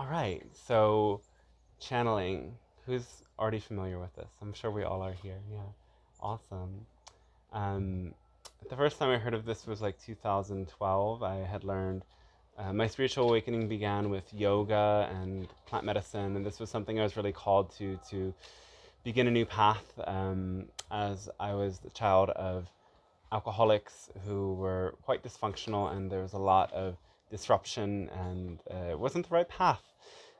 All right, so channeling. Who's already familiar with this? I'm sure we all are here. Yeah, awesome. Um, the first time I heard of this was like 2012. I had learned my spiritual awakening began with yoga and plant medicine, and this was something I was really called to begin a new path as I was the child of alcoholics who were quite dysfunctional, and there was a lot of disruption, and it wasn't the right path.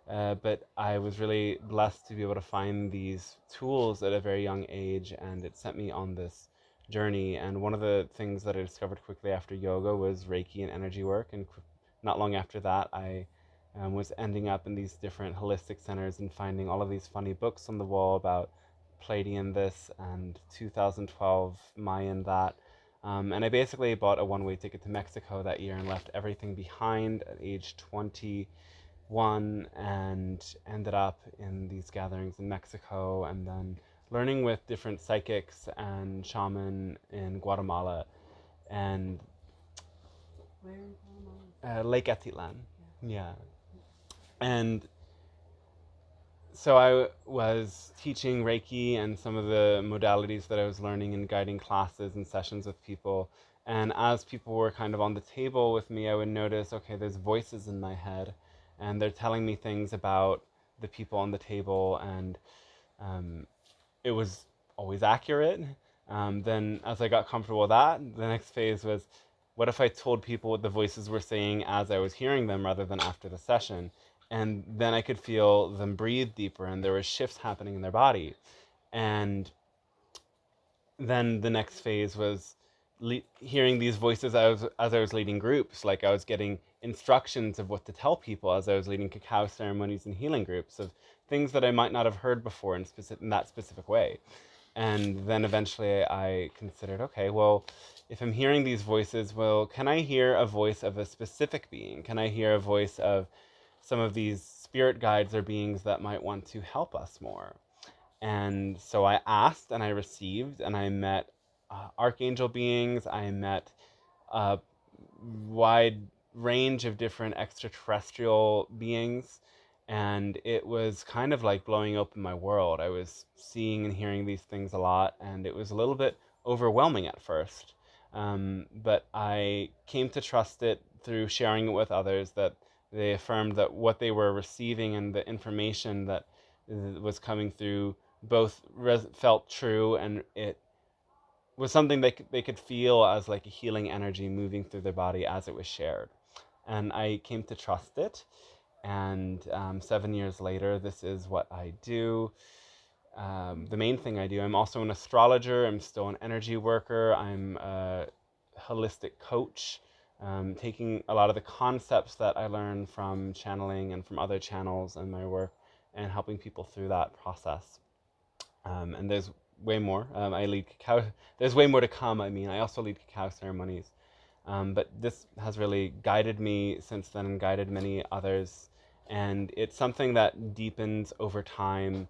But I was really blessed to be able to find these tools at a very young age, and it sent me on this journey. And one of the things that I discovered quickly after yoga was Reiki and energy work. And not long after that, I was ending up in these different holistic centers and finding all of these funny books on the wall about Pleiadian this and 2012 Mayan that. And I basically bought a one-way ticket to Mexico that year and left everything behind at age 21 and ended up in these gatherings in Mexico and then learning with different psychics and shaman in Guatemala and Where in Guatemala? Lake Atitlan. Yeah. And so I was teaching Reiki and some of the modalities that I was learning in guiding classes and sessions with people. And as people were kind of on the table with me, I would notice, okay, there's voices in my head, and they're telling me things about the people on the table, and it was always accurate. Then, as I got comfortable with that, the next phase was, what if I told people what the voices were saying as I was hearing them rather than after the session? And then I could feel them breathe deeper, and there were shifts happening in their body. And then the next phase was hearing these voices as I was leading groups. Like I was getting instructions of what to tell people as I was leading cacao ceremonies and healing groups of things that I might not have heard before in that specific way. And then eventually I considered, okay, well, if I'm hearing these voices, well, can I hear a voice of a specific being? Can I hear a voice of some of these spirit guides or beings that might want to help us more? And so I asked and I received, and I met archangel beings. I met a wide range of different extraterrestrial beings. And it was kind of like blowing open my world. I was seeing and hearing these things a lot, and it was a little bit overwhelming at first. But I came to trust it through sharing it with others, that they affirmed that what they were receiving and the information that was coming through both felt true, and it was something they could feel as like a healing energy moving through their body as it was shared. And I came to trust it. And 7 years later, this is what I do. The main thing I do, I'm also an astrologer, I'm still an energy worker, I'm a holistic coach, taking a lot of the concepts that I learned from channeling and from other channels in my work and helping people through that process. And there's way more. I lead cacao. There's way more to come. I mean, I also lead cacao ceremonies. But this has really guided me since then and guided many others. And it's something that deepens over time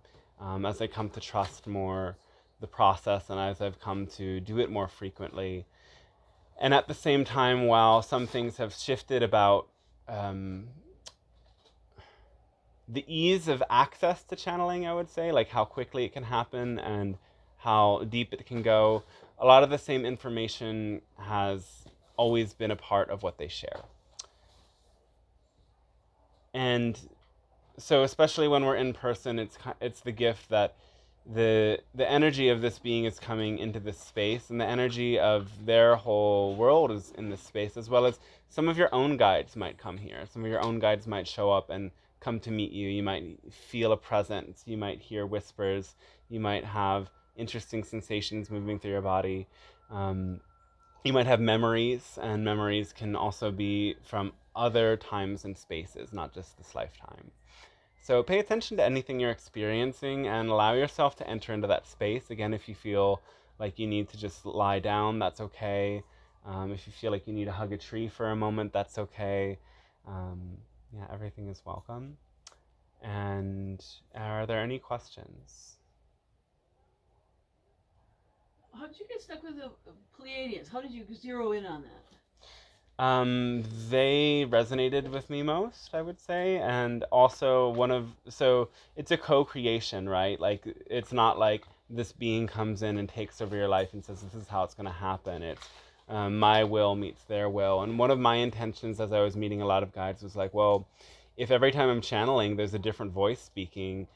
as I come to trust more the process and as I've come to do it more frequently. And at the same time, while some things have shifted about um, the ease of access to channeling, I would say, like how quickly it can happen and how deep it can go, a lot of the same information has always been a part of what they share. And so especially when we're in person, it's the gift that the energy of this being is coming into this space, and the energy of their whole world is in this space, as well as some of your own guides might come here. Some of your own guides might show up and come to meet you. You might feel a presence. You might hear whispers. You might have interesting sensations moving through your body. Um, you might have memories, and memories can also be from other times and spaces, not just this lifetime. So pay attention to anything you're experiencing and allow yourself to enter into that space. Again, if you feel like you need to just lie down, that's okay. If you feel like you need to hug a tree for a moment, that's okay. Yeah, everything is welcome. And are there any questions? How did you get stuck with the Pleiadians? How did you zero in on that? They resonated with me most, I would say, and also so it's a co-creation, right? Like it's not like this being comes in and takes over your life and says this is how it's going to happen. It's my will meets their will, and one of my intentions as I was meeting a lot of guides was like, well, if every time I'm channeling, there's a different voice speaking,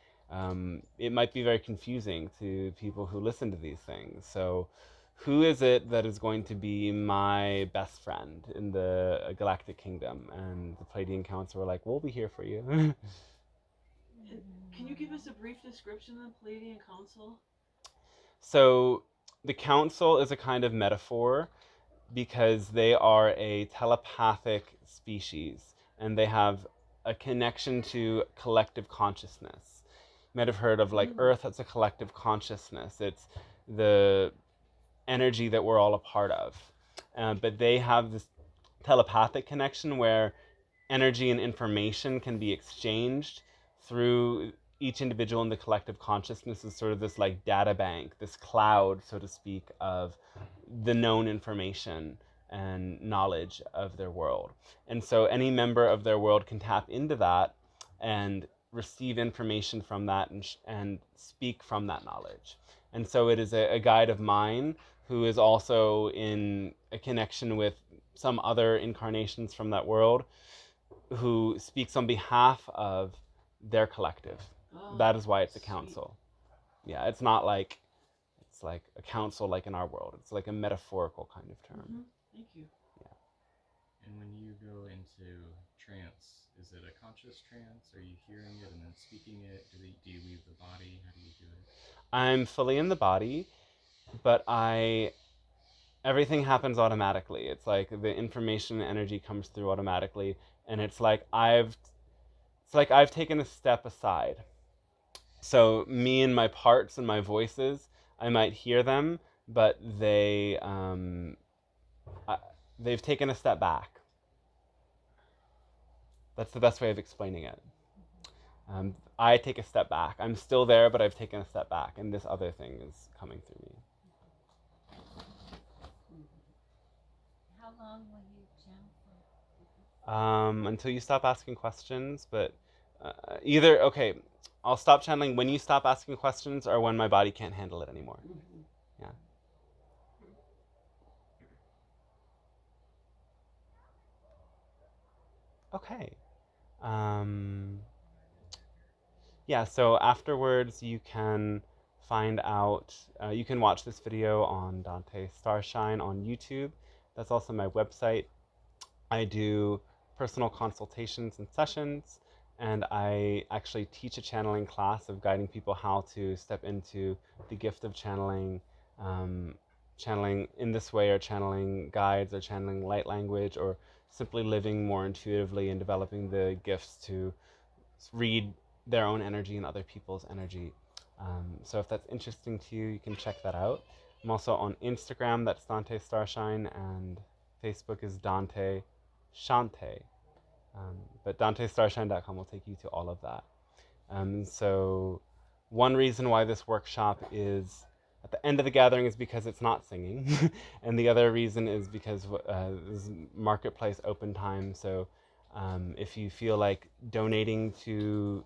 it might be very confusing to people who listen to these things. So who is it that is going to be my best friend in the Galactic Kingdom? And the Pleiadian Council were like, we'll be here for you. Can you give us a brief description of the Pleiadian Council? So the Council is a kind of metaphor because they are a telepathic species and they have a connection to collective consciousness. You might have heard of like Earth as a collective consciousness. It's the energy that we're all a part of. But they have this telepathic connection where energy and information can be exchanged through each individual in the collective consciousness is sort of this like data bank, this cloud, so to speak, of the known information and knowledge of their world. And so any member of their world can tap into that and receive information from that and speak from that knowledge. And so it is a guide of mine who is also in a connection with some other incarnations from that world who speaks on behalf of their collective. That is why it's a council. Yeah, it's not like it's like a council like in our world. It's like a metaphorical kind of term. Mm-hmm. Thank you. Yeah. And when you go into trance, is it a conscious trance? Are you hearing it and then speaking it? Do you leave the body? How do you do it? I'm fully in the body, but everything happens automatically. It's like the information and energy comes through automatically, and it's like I've taken a step aside. So me and my parts and my voices, I might hear them, but they've taken a step back. That's the best way of explaining it. I take a step back. I'm still there, but I've taken a step back, and this other thing is coming through me. How long will you channel for? Until you stop asking questions, but okay, I'll stop channeling when you stop asking questions or when my body can't handle it anymore. Yeah. Okay. Yeah, so afterwards you can find out, you can watch this video on Dante Starshine on YouTube. That's also my website. I do personal consultations and sessions, and I actually teach a channeling class of guiding people how to step into the gift of channeling, channeling in this way, or channeling guides, or channeling light language, or simply living more intuitively and developing the gifts to read their own energy and other people's energy. So if that's interesting to you, you can check that out. I'm also on Instagram, that's Dante Starshine, and Facebook is Dante Shante. But DanteStarshine.com will take you to all of that. So one reason why this workshop is at the end of the gathering is because it's not singing. And the other reason is because this is marketplace open time. So if you feel like donating to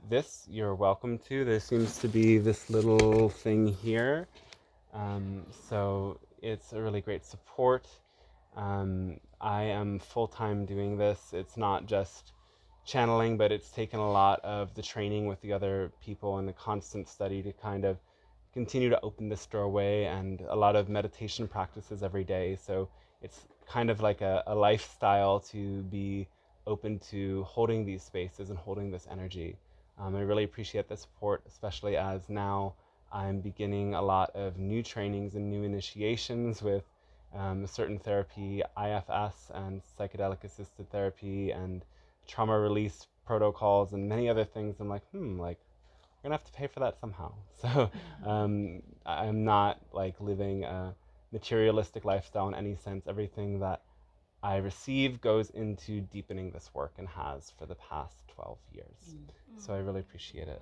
this, you're welcome to. There seems to be this little thing here. So it's a really great support. I am full-time doing this. It's not just channeling, but it's taken a lot of the training with the other people and the constant study to kind of continue to open this doorway, and a lot of meditation practices every day. So it's kind of like a lifestyle to be open to holding these spaces and holding this energy. I really appreciate the support, especially as now I'm beginning a lot of new trainings and new initiations with certain therapy, IFS and psychedelic assisted therapy and trauma release protocols and many other things. I'm like, we're gonna have to pay for that somehow. So I'm not like living a materialistic lifestyle in any sense. Everything that I receive goes into deepening this work and has for the past 12 years. So I really appreciate it.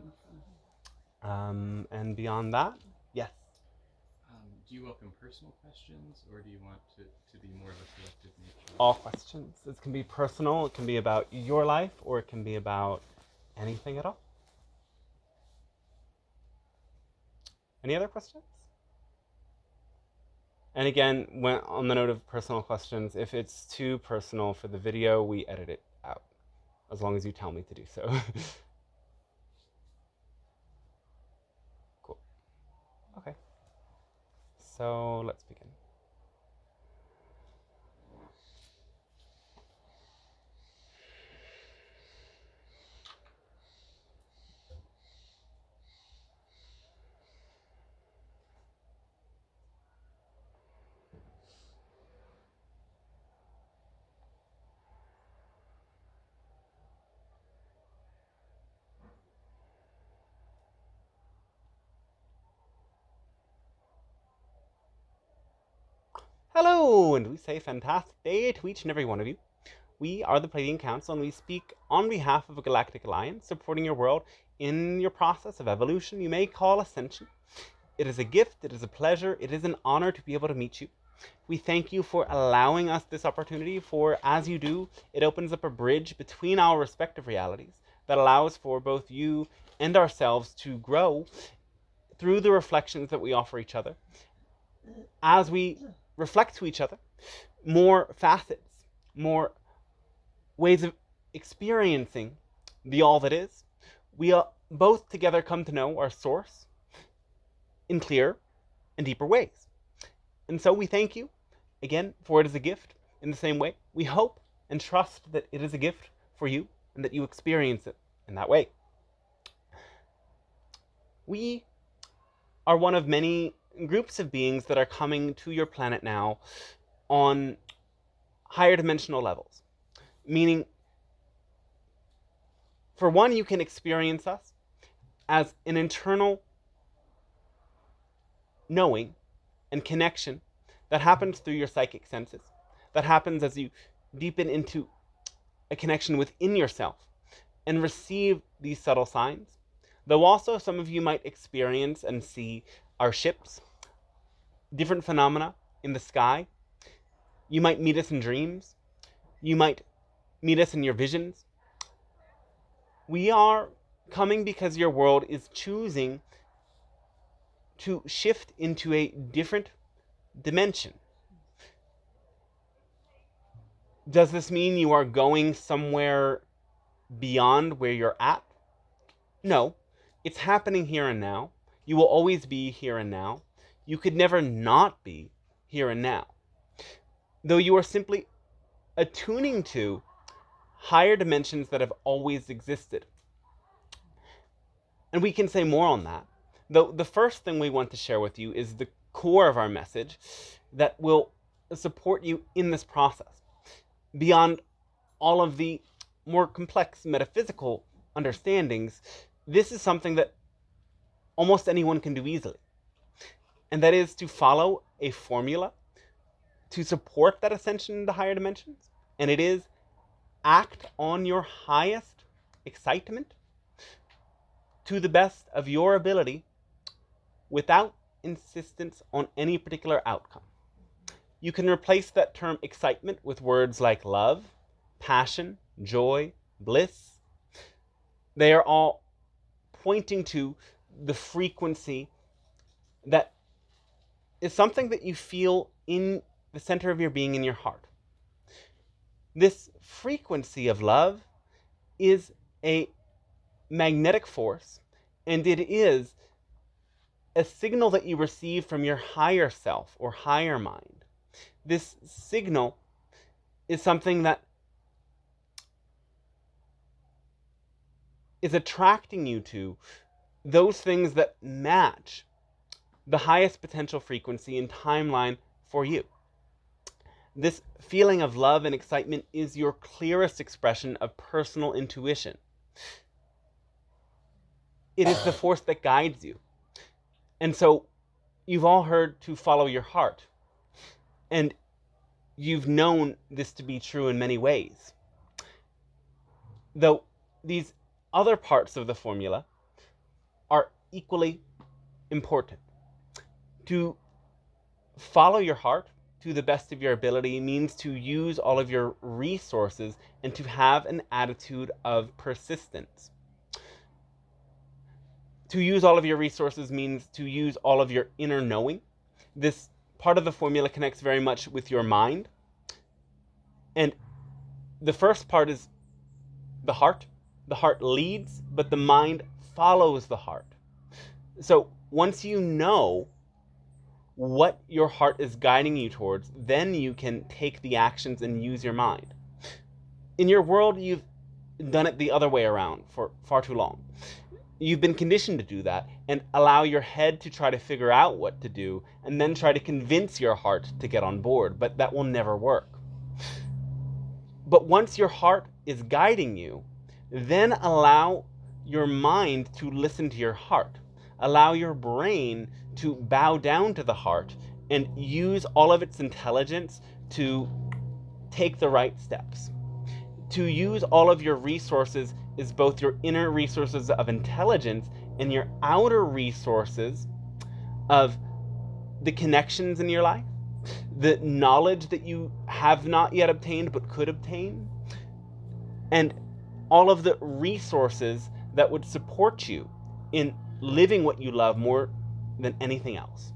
And beyond that, yes. do you welcome personal questions, or do you want to be more of a collective nature? All questions. It can be personal, it can be about your life, or it can be about anything at all. Any other questions? And again, when on the note of personal questions, if it's too personal for the video, we edit it out, as long as you tell me to do so. Cool. Okay. So let's begin. Hello, and we say fantastic day to each and every one of you. We are the Pleiadian Council, and we speak on behalf of a galactic alliance supporting your world in your process of evolution you may call ascension. It is a gift, it is a pleasure, it is an honor to be able to meet you. We thank you for allowing us this opportunity, for as you do, it opens up a bridge between our respective realities that allows for both you and ourselves to grow through the reflections that we offer each other. As we reflect to each other, more facets, more ways of experiencing the all that is, we both together come to know our source in clearer and deeper ways. And so we thank you again, for it is a gift in the same way. We hope and trust that it is a gift for you and that you experience it in that way. We are one of many groups of beings that are coming to your planet now on higher dimensional levels. Meaning, for one, you can experience us as an internal knowing and connection that happens through your psychic senses, that happens as you deepen into a connection within yourself and receive these subtle signs. Though also some of you might experience and see our ships, different phenomena in the sky. You might meet us in dreams. You might meet us in your visions. We are coming because your world is choosing to shift into a different dimension. Does this mean you are going somewhere beyond where you're at? No, it's happening here and now. You will always be here and now. You could never not be here and now. Though you are simply attuning to higher dimensions that have always existed. And we can say more on that. Though the first thing we want to share with you is the core of our message that will support you in this process. Beyond all of the more complex metaphysical understandings, this is something that almost anyone can do easily. And that is to follow a formula to support that ascension into higher dimensions. And it is act on your highest excitement to the best of your ability without insistence on any particular outcome. You can replace that term excitement with words like love, passion, joy, bliss. They are all pointing to the frequency that is something that you feel in the center of your being, in your heart. This frequency of love is a magnetic force, and it is a signal that you receive from your higher self or higher mind. This signal is something that is attracting you to those things that match the highest potential frequency and timeline for you. This feeling of love and excitement is your clearest expression of personal intuition. It is the force that guides you. And so you've all heard to follow your heart. And you've known this to be true in many ways. Though these other parts of the formula are equally important. To follow your heart to the best of your ability means to use all of your resources and to have an attitude of persistence. To use all of your resources means to use all of your inner knowing. This part of the formula connects very much with your mind. And the first part is the heart. The heart leads, but the mind follows the heart. So once you know what your heart is guiding you towards, then you can take the actions and use your mind. In your world, you've done it the other way around for far too long. You've been conditioned to do that and allow your head to try to figure out what to do and then try to convince your heart to get on board, but that will never work. But once your heart is guiding you, then allow your mind to listen to your heart. Allow your brain to bow down to the heart and use all of its intelligence to take the right steps. To use all of your resources is both your inner resources of intelligence and your outer resources of the connections in your life, the knowledge that you have not yet obtained but could obtain, and all of the resources that would support you in living what you love more than anything else.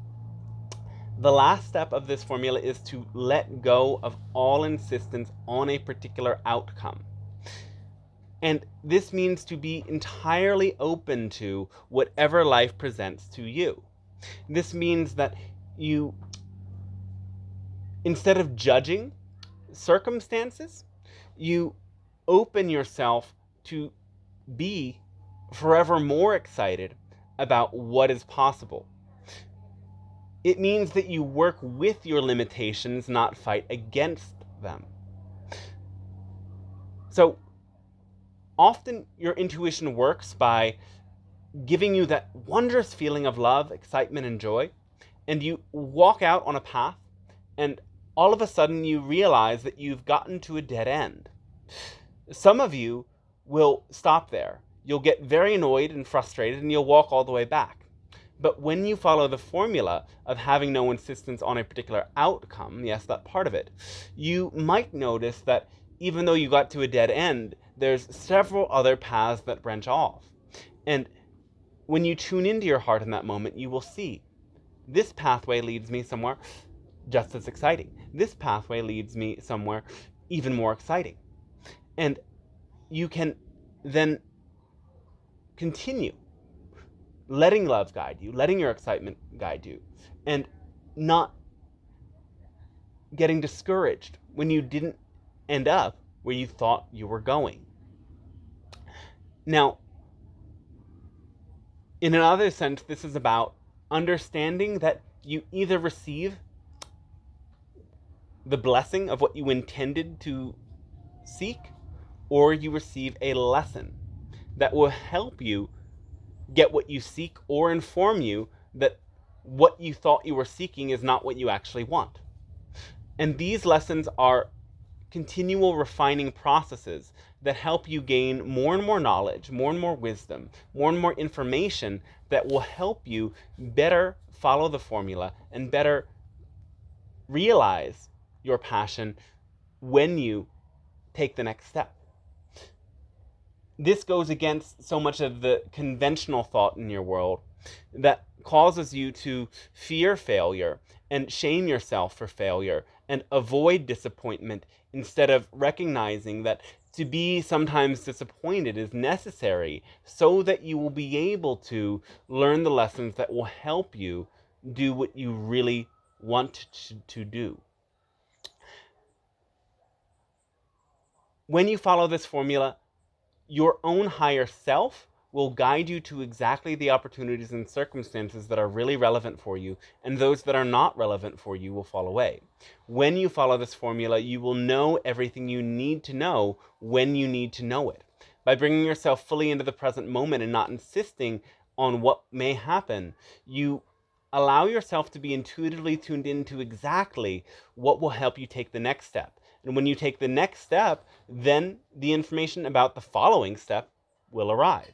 The last step of this formula is to let go of all insistence on a particular outcome. And this means to be entirely open to whatever life presents to you. This means that you, instead of judging circumstances, you open yourself to be forever more excited about what is possible. It means that you work with your limitations, not fight against them. So often your intuition works by giving you that wondrous feeling of love, excitement, and joy, and you walk out on a path, and all of a sudden you realize that you've gotten to a dead end. Some of you will stop there. You'll get very annoyed and frustrated, and you'll walk all the way back. But when you follow the formula of having no insistence on a particular outcome, yes, that part of it, you might notice that even though you got to a dead end, there's several other paths that branch off. And when you tune into your heart in that moment, you will see, this pathway leads me somewhere just as exciting. This pathway leads me somewhere even more exciting. And you can then continue letting love guide you, letting your excitement guide you, and not getting discouraged when you didn't end up where you thought you were going. Now, in another sense, this is about understanding that you either receive the blessing of what you intended to seek, or you receive a lesson that will help you get what you seek or inform you that what you thought you were seeking is not what you actually want. And these lessons are continual refining processes that help you gain more and more knowledge, more and more wisdom, more and more information that will help you better follow the formula and better realize your passion when you take the next step. This goes against so much of the conventional thought in your world that causes you to fear failure and shame yourself for failure and avoid disappointment instead of recognizing that to be sometimes disappointed is necessary so that you will be able to learn the lessons that will help you do what you really want to do. When you follow this formula, your own higher self will guide you to exactly the opportunities and circumstances that are really relevant for you, and those that are not relevant for you will fall away. When you follow this formula, you will know everything you need to know when you need to know it. By bringing yourself fully into the present moment and not insisting on what may happen, you allow yourself to be intuitively tuned into exactly what will help you take the next step. And when you take the next step, then the information about the following step will arrive.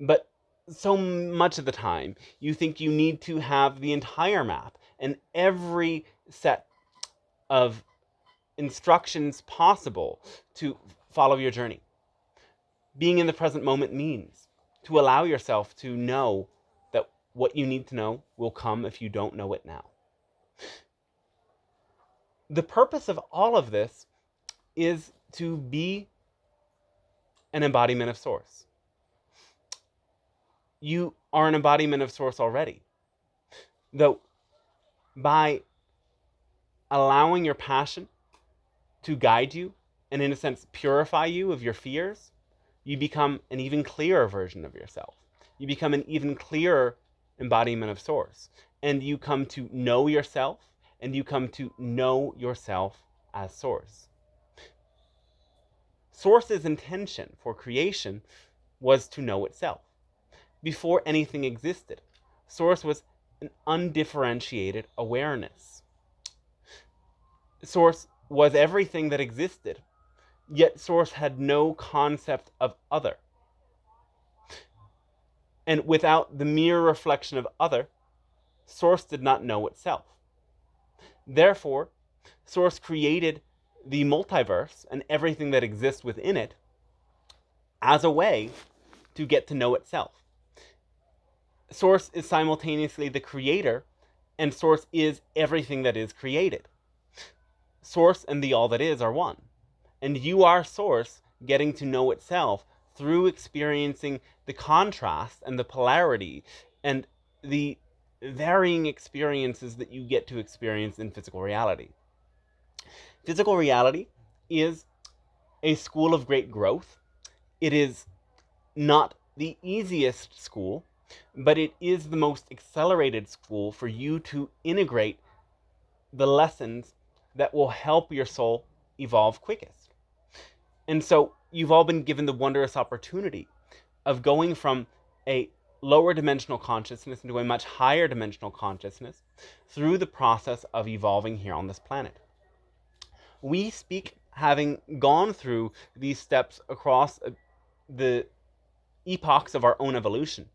But so much of the time, you think you need to have the entire map and every set of instructions possible to follow your journey. Being in the present moment means to allow yourself to know that what you need to know will come if you don't know it now. The purpose of all of this is to be an embodiment of Source. You are an embodiment of Source already. Though, by allowing your passion to guide you and, in a sense, purify you of your fears, you become an even clearer version of yourself. You become an even clearer embodiment of Source. And you come to know yourself, and you come to know yourself as Source. Source's intention for creation was to know itself. Before anything existed, Source was an undifferentiated awareness. Source was everything that existed, yet Source had no concept of other. And without the mere reflection of other, Source did not know itself. Therefore, Source created the multiverse and everything that exists within it as a way to get to know itself. Source is simultaneously the creator, and Source is everything that is created. Source and the all that is are one. And you are Source getting to know itself through experiencing the contrast and the polarity and the varying experiences that you get to experience in physical reality. Physical reality is a school of great growth. It is not the easiest school, but it is the most accelerated school for you to integrate the lessons that will help your soul evolve quickest. And so you've all been given the wondrous opportunity of going from a lower dimensional consciousness into a much higher dimensional consciousness through the process of evolving here on this planet. We speak having gone through these steps across the epochs of our own evolution.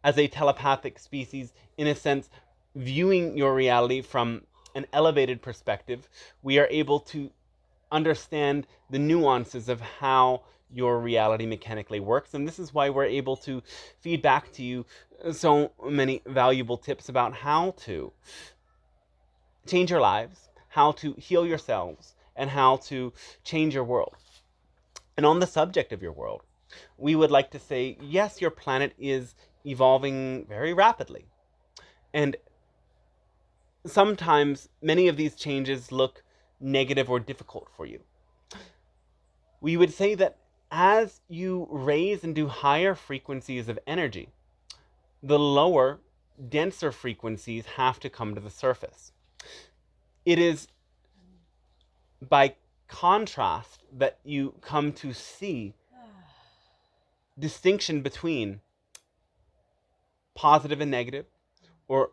As a telepathic species, in a sense, viewing your reality from an elevated perspective, we are able to understand the nuances of how your reality mechanically works. And this is why we're able to feed back to you so many valuable tips about how to change your lives, how to heal yourselves, and how to change your world. And on the subject of your world, we would like to say, yes, your planet is evolving very rapidly. And sometimes many of these changes look negative or difficult for you. We would say that as you raise and do higher frequencies of energy, the lower, denser frequencies have to come to the surface. It is by contrast that you come to see distinction between positive and negative, or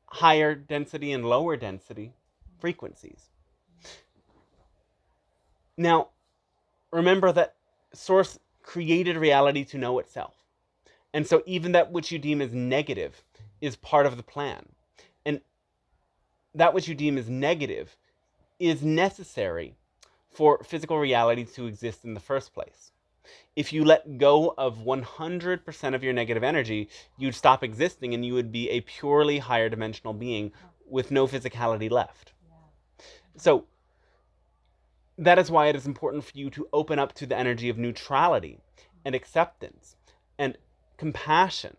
higher density and lower density frequencies. Now, remember that Source created reality to know itself. And so even that which you deem as negative is part of the plan. And that which you deem as negative is necessary for physical reality to exist in the first place. If you let go of 100% of your negative energy, you'd stop existing and you would be a purely higher dimensional being with no physicality left. So that is why it is important for you to open up to the energy of neutrality and acceptance and compassion,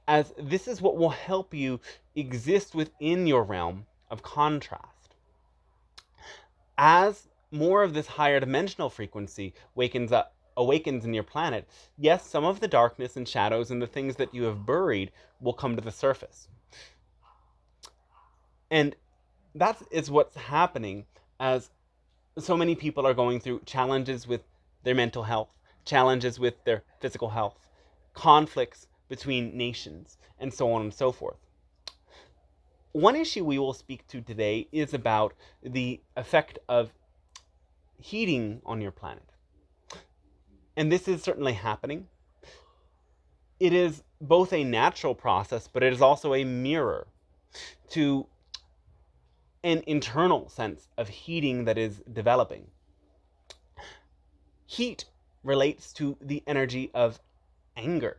as this is what will help you exist within your realm of contrast. As more of this higher dimensional frequency awakens in your planet, yes, some of the darkness and shadows and the things that you have buried will come to the surface. And that is what's happening as so many people are going through challenges with their mental health, challenges with their physical health, conflicts between nations, and so on and so forth. One issue we will speak to today is about the effect of heating on your planet. And this is certainly happening. It is both a natural process, but it is also a mirror to an internal sense of heating that is developing. Heat relates to the energy of anger.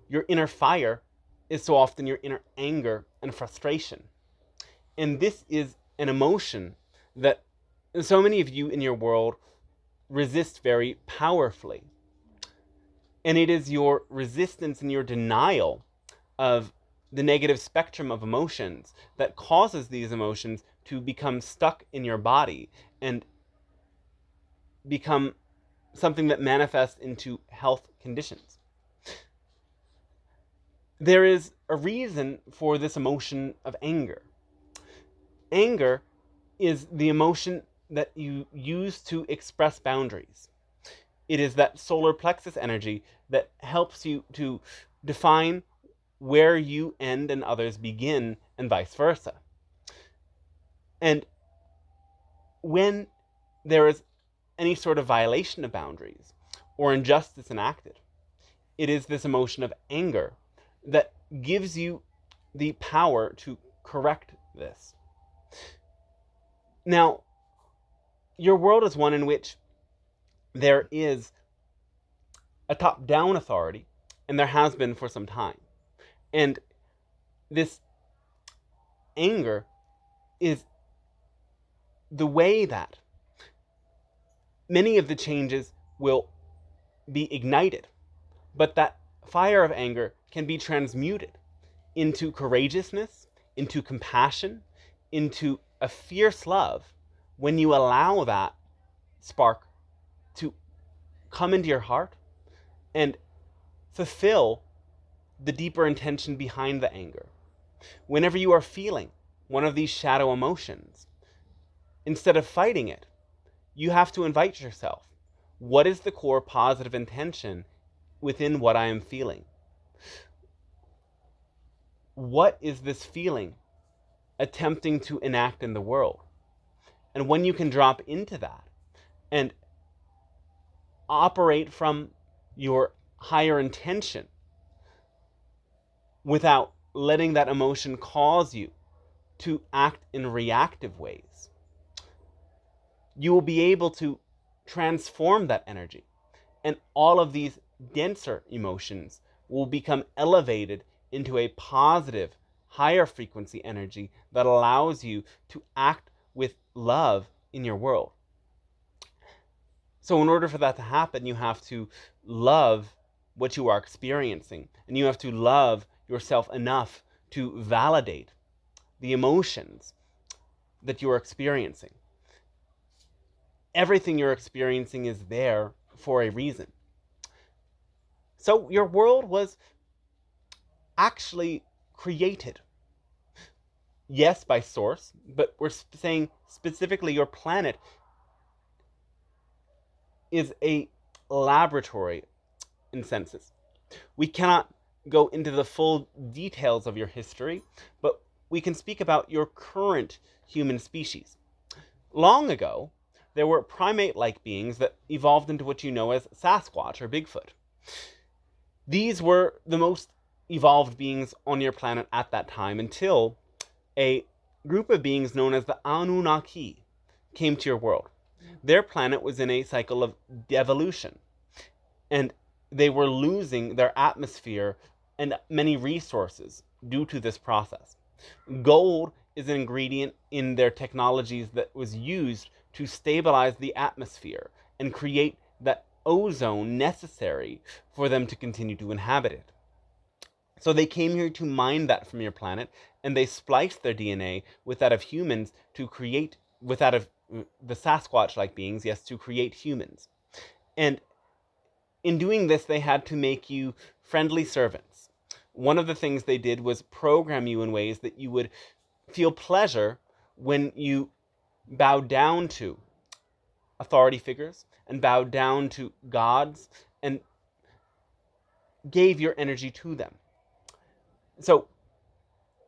Your inner fire is so often your inner anger and frustration. And this is an emotion that so many of you in your world resist very powerfully. And it is your resistance and your denial of the negative spectrum of emotions that causes these emotions to become stuck in your body and become something that manifests into health conditions. There is a reason for this emotion of anger. Anger is the emotion that you use to express boundaries. It is that solar plexus energy that helps you to define where you end and others begin, and vice versa. And when there is any sort of violation of boundaries or injustice enacted, it is this emotion of anger that gives you the power to correct this. Now, your world is one in which there is a top-down authority, and there has been for some time. And this anger is the way that many of the changes will be ignited, but that fire of anger can be transmuted into courageousness, into compassion, into a fierce love when you allow that spark to come into your heart and fulfill the deeper intention behind the anger. Whenever you are feeling one of these shadow emotions, instead of fighting it, you have to invite yourself. What is the core positive intention within what I am feeling? What is this feeling attempting to enact in the world? And when you can drop into that and operate from your higher intention without letting that emotion cause you to act in reactive ways, you will be able to transform that energy. And all of these denser emotions will become elevated into a positive, higher frequency energy that allows you to act with love in your world. So in order for that to happen, you have to love what you are experiencing, and you have to love yourself enough to validate the emotions that you are experiencing. Everything you're experiencing is there for a reason. So your world was actually created. Yes, by source, but we're saying specifically your planet is a laboratory in senses. We cannot go into the full details of your history, but we can speak about your current human species. Long ago, there were primate-like beings that evolved into what you know as Sasquatch or Bigfoot. These were the most evolved beings on your planet at that time until a group of beings known as the Anunnaki came to your world. Their planet was in a cycle of devolution, and they were losing their atmosphere and many resources due to this process. Gold is an ingredient in their technologies that was used to stabilize the atmosphere and create that ozone necessary for them to continue to inhabit it. So they came here to mine that from your planet, and they spliced their DNA with that of humans to create, with that of the Sasquatch-like beings, yes, to create humans. And in doing this, they had to make you friendly servants. One of the things they did was program you in ways that you would feel pleasure when you bowed down to authority figures and bowed down to gods and gave your energy to them. So,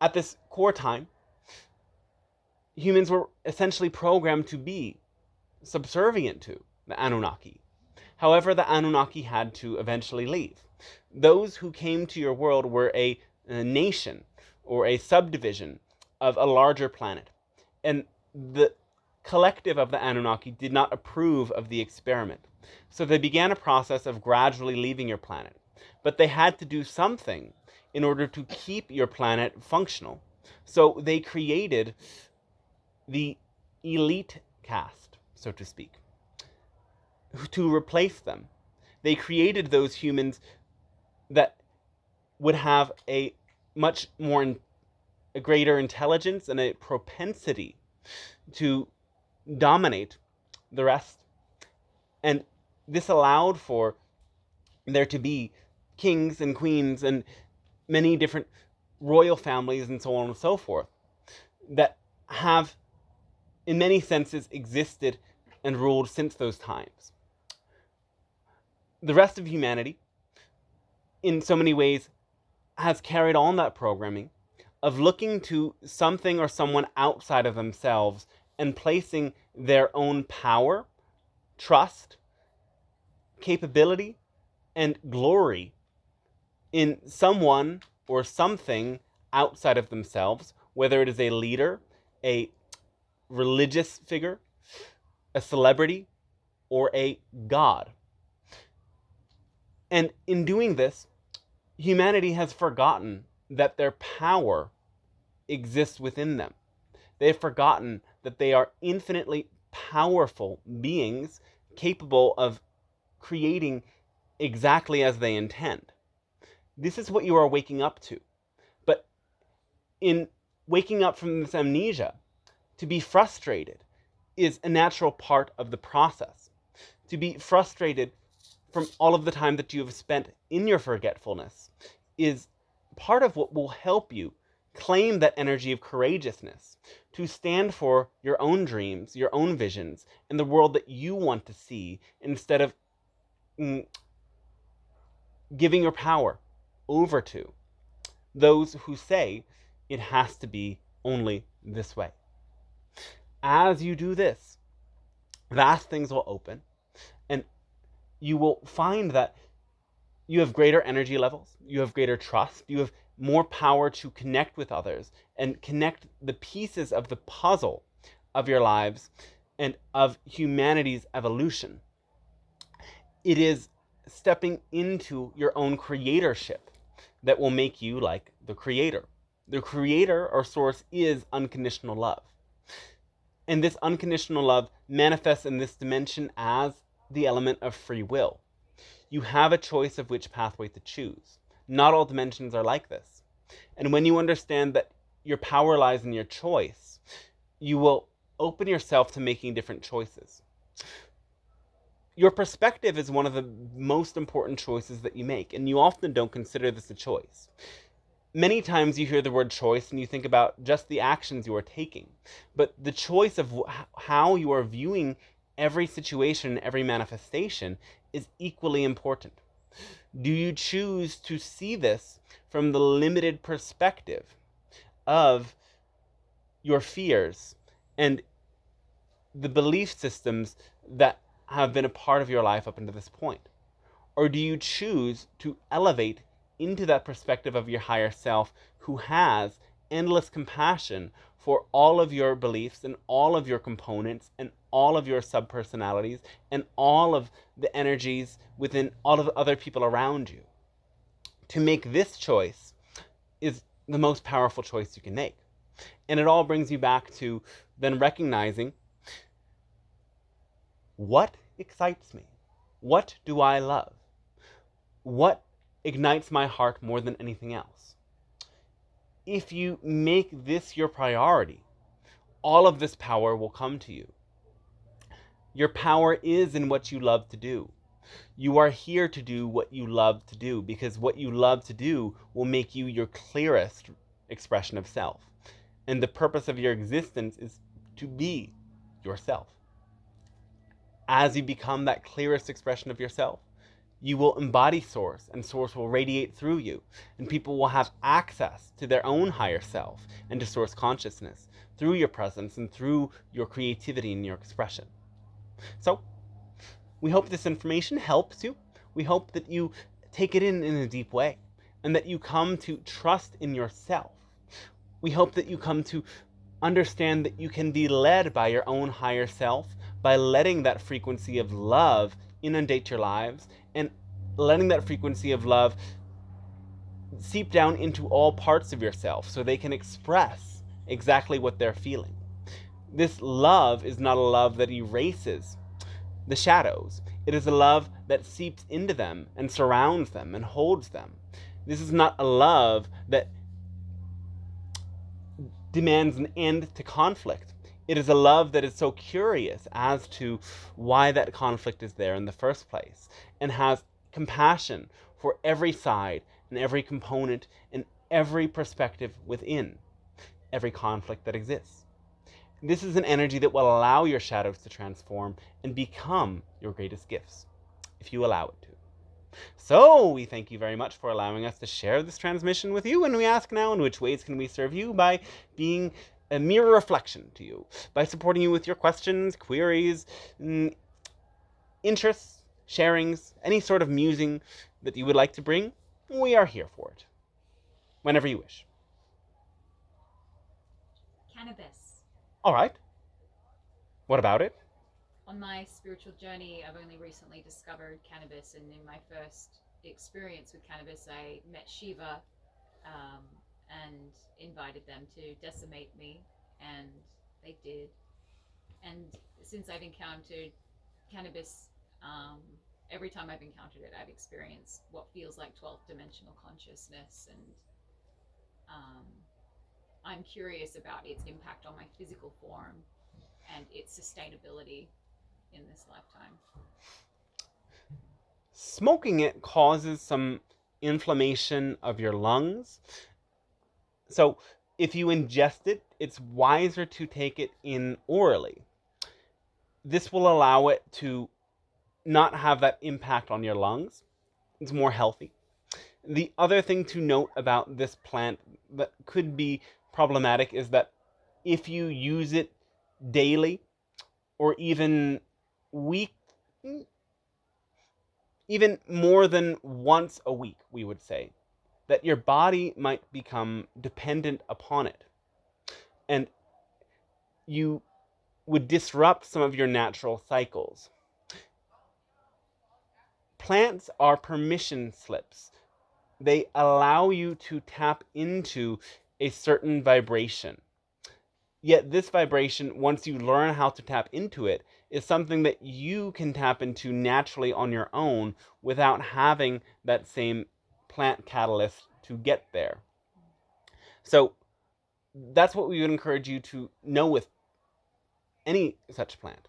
at this core time, humans were essentially programmed to be subservient to the Anunnaki. However, the Anunnaki had to eventually leave. Those who came to your world were a nation or a subdivision of a larger planet. And the collective of the Anunnaki did not approve of the experiment. So they began a process of gradually leaving your planet. But they had to do something in order to keep your planet functional. So they created the elite caste, so to speak, to replace them. They created those humans that would have a much more a greater intelligence and a propensity to dominate the rest. And this allowed for there to be kings and queens and many different royal families and so on and so forth that have, in many senses, existed and ruled since those times. The rest of humanity, in so many ways, has carried on that programming of looking to something or someone outside of themselves and placing their own power, trust, capability, and glory in someone or something outside of themselves, whether it is a leader, a religious figure, a celebrity, or a god. And in doing this, humanity has forgotten that their power exists within them. They have forgotten that they are infinitely powerful beings capable of creating exactly as they intend. This is what you are waking up to. But in waking up from this amnesia, to be frustrated is a natural part of the process. To be frustrated from all of the time that you have spent in your forgetfulness is part of what will help you claim that energy of courageousness, to stand for your own dreams, your own visions, and the world that you want to see, instead of giving your power over to those who say it has to be only this way. As you do this, vast things will open, and you will find that you have greater energy levels, you have greater trust, you have more power to connect with others and connect the pieces of the puzzle of your lives and of humanity's evolution. It is stepping into your own creatorship that will make you like the creator. The creator or source is unconditional love. And this unconditional love manifests in this dimension as the element of free will. You have a choice of which pathway to choose. Not all dimensions are like this. And when you understand that your power lies in your choice, you will open yourself to making different choices. Your perspective is one of the most important choices that you make, and you often don't consider this a choice. Many times you hear the word choice and you think about just the actions you are taking, but the choice of how you are viewing every situation, every manifestation is equally important. Do you choose to see this from the limited perspective of your fears and the belief systems that have been a part of your life up until this point? Or do you choose to elevate into that perspective of your higher self, who has endless compassion for all of your beliefs and all of your components and all of your subpersonalities and all of the energies within all of the other people around you? To make this choice is the most powerful choice you can make. And it all brings you back to then recognizing, what excites me? What do I love? What ignites my heart more than anything else? If you make this your priority, all of this power will come to you. Your power is in what you love to do. You are here to do what you love to do, because what you love to do will make you your clearest expression of self. And the purpose of your existence is to be yourself. As you become that clearest expression of yourself, you will embody Source, and Source will radiate through you, and people will have access to their own higher self and to Source consciousness through your presence and through your creativity and your expression. So, we hope this information helps you. We hope that you take it in a deep way, and that you come to trust in yourself. We hope that you come to understand that you can be led by your own higher self by letting that frequency of love inundate your lives and letting that frequency of love seep down into all parts of yourself so they can express exactly what they're feeling. This love is not a love that erases the shadows. It is a love that seeps into them and surrounds them and holds them. This is not a love that demands an end to conflict. It is a love that is so curious as to why that conflict is there in the first place and has compassion for every side and every component and every perspective within every conflict that exists. This is an energy that will allow your shadows to transform and become your greatest gifts, if you allow it to. So, we thank you very much for allowing us to share this transmission with you, and we ask now, in which ways can we serve you? By being a mirror reflection to you, by supporting you with your questions, queries, interests, sharings, any sort of musing that you would like to bring. We are here for it, whenever you wish. Cannabis. All right. What about it? On my spiritual journey, I've only recently discovered cannabis, and in my first experience with cannabis, I met Shiva and invited them to decimate me, and they did. And since I've encountered cannabis, every time I've encountered it, I've experienced what feels like 12th dimensional consciousness, and I'm curious about its impact on my physical form and its sustainability in this lifetime. Smoking it causes some inflammation of your lungs. So if you ingest it, it's wiser to take it in orally. This will allow it to not have that impact on your lungs. It's more healthy. The other thing to note about this plant that could be problematic is that if you use it daily or even even more than once a week, we would say, that your body might become dependent upon it. And you would disrupt some of your natural cycles. Plants are permission slips. They allow you to tap into a certain vibration. Yet this vibration, once you learn how to tap into it, is something that you can tap into naturally on your own without having that same plant catalyst to get there. So that's what we would encourage you to know with any such plant.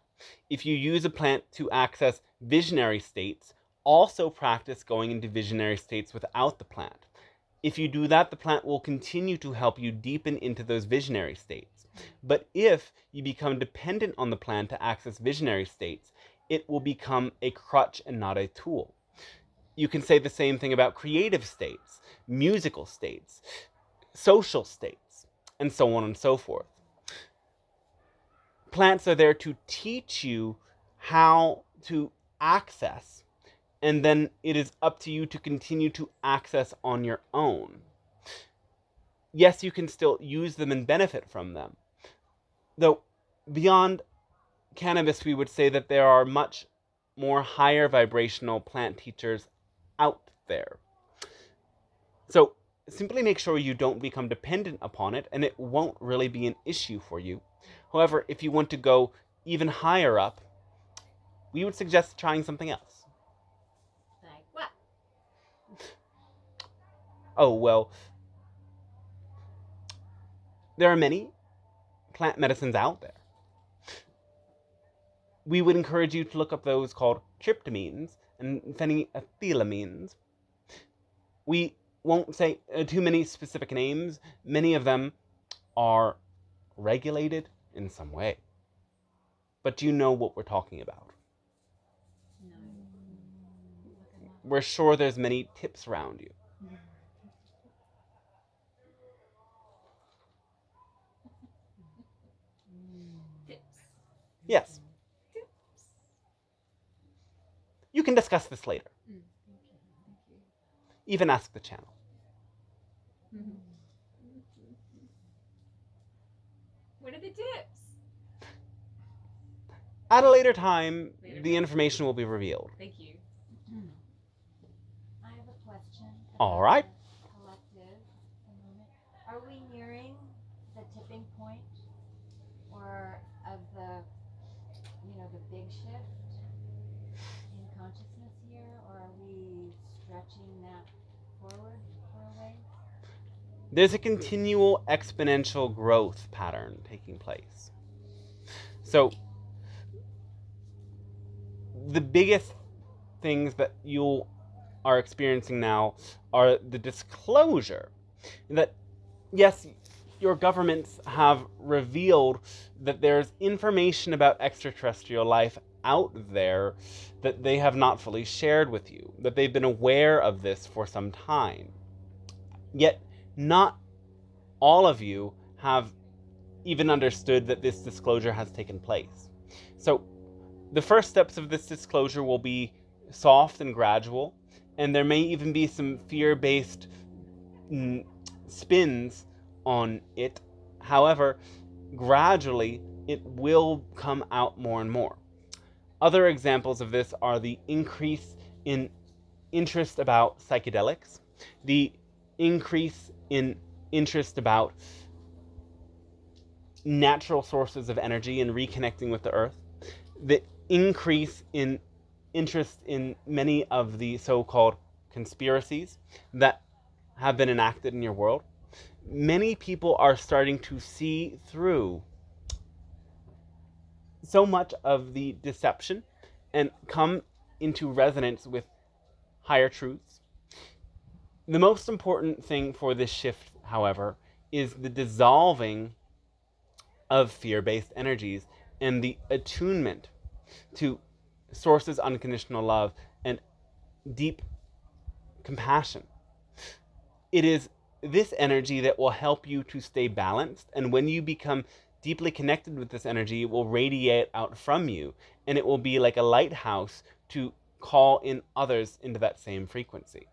If you use a plant to access visionary states, also practice going into visionary states without the plant. If you do that, the plant will continue to help you deepen into those visionary states. But if you become dependent on the plant to access visionary states, it will become a crutch and not a tool. You can say the same thing about creative states, musical states, social states, and so on and so forth. Plants are there to teach you how to access, and then it is up to you to continue to access on your own. Yes, you can still use them and benefit from them. Though, beyond cannabis, we would say that there are much more higher vibrational plant teachers out there. So, simply make sure you don't become dependent upon it, and it won't really be an issue for you. However, if you want to go even higher up, we would suggest trying something else. Like what? Oh, well, there are many plant medicines out there. We would encourage you to look up those called tryptamines and phenethylamines. We won't say too many specific names. Many of them are regulated in some way. But you know what we're talking about. No. We're sure there's many tips around you. Tips. Yes. Tips. You can discuss this later. Thank you. Even ask the channel. What are the tips? At a later time, the information will be revealed. Thank you. I have a question. All about right. the collective at the moment. Are we nearing the tipping point, or of the, the big shift in consciousness here, or are we stretching that forward for a way? There's a continual exponential growth pattern taking place. So, the biggest things that you are experiencing now are the disclosure that, yes, your governments have revealed that there's information about extraterrestrial life out there that they have not fully shared with you, that they've been aware of this for some time. Yet, not all of you have even understood that this disclosure has taken place. So, the first steps of this disclosure will be soft and gradual, and there may even be some fear-based spins on it. However, gradually, it will come out more and more. Other examples of this are the increase in interest about psychedelics, the increase in interest about natural sources of energy and reconnecting with the earth, the increase in interest in many of the so-called conspiracies that have been enacted in your world. Many people are starting to see through so much of the deception and come into resonance with higher truths. The most important thing for this shift, however, is the dissolving of fear-based energies and the attunement to Source's unconditional love and deep compassion. It is this energy that will help you to stay balanced, and when you become deeply connected with this energy, it will radiate out from you, and it will be like a lighthouse to call in others into that same frequency.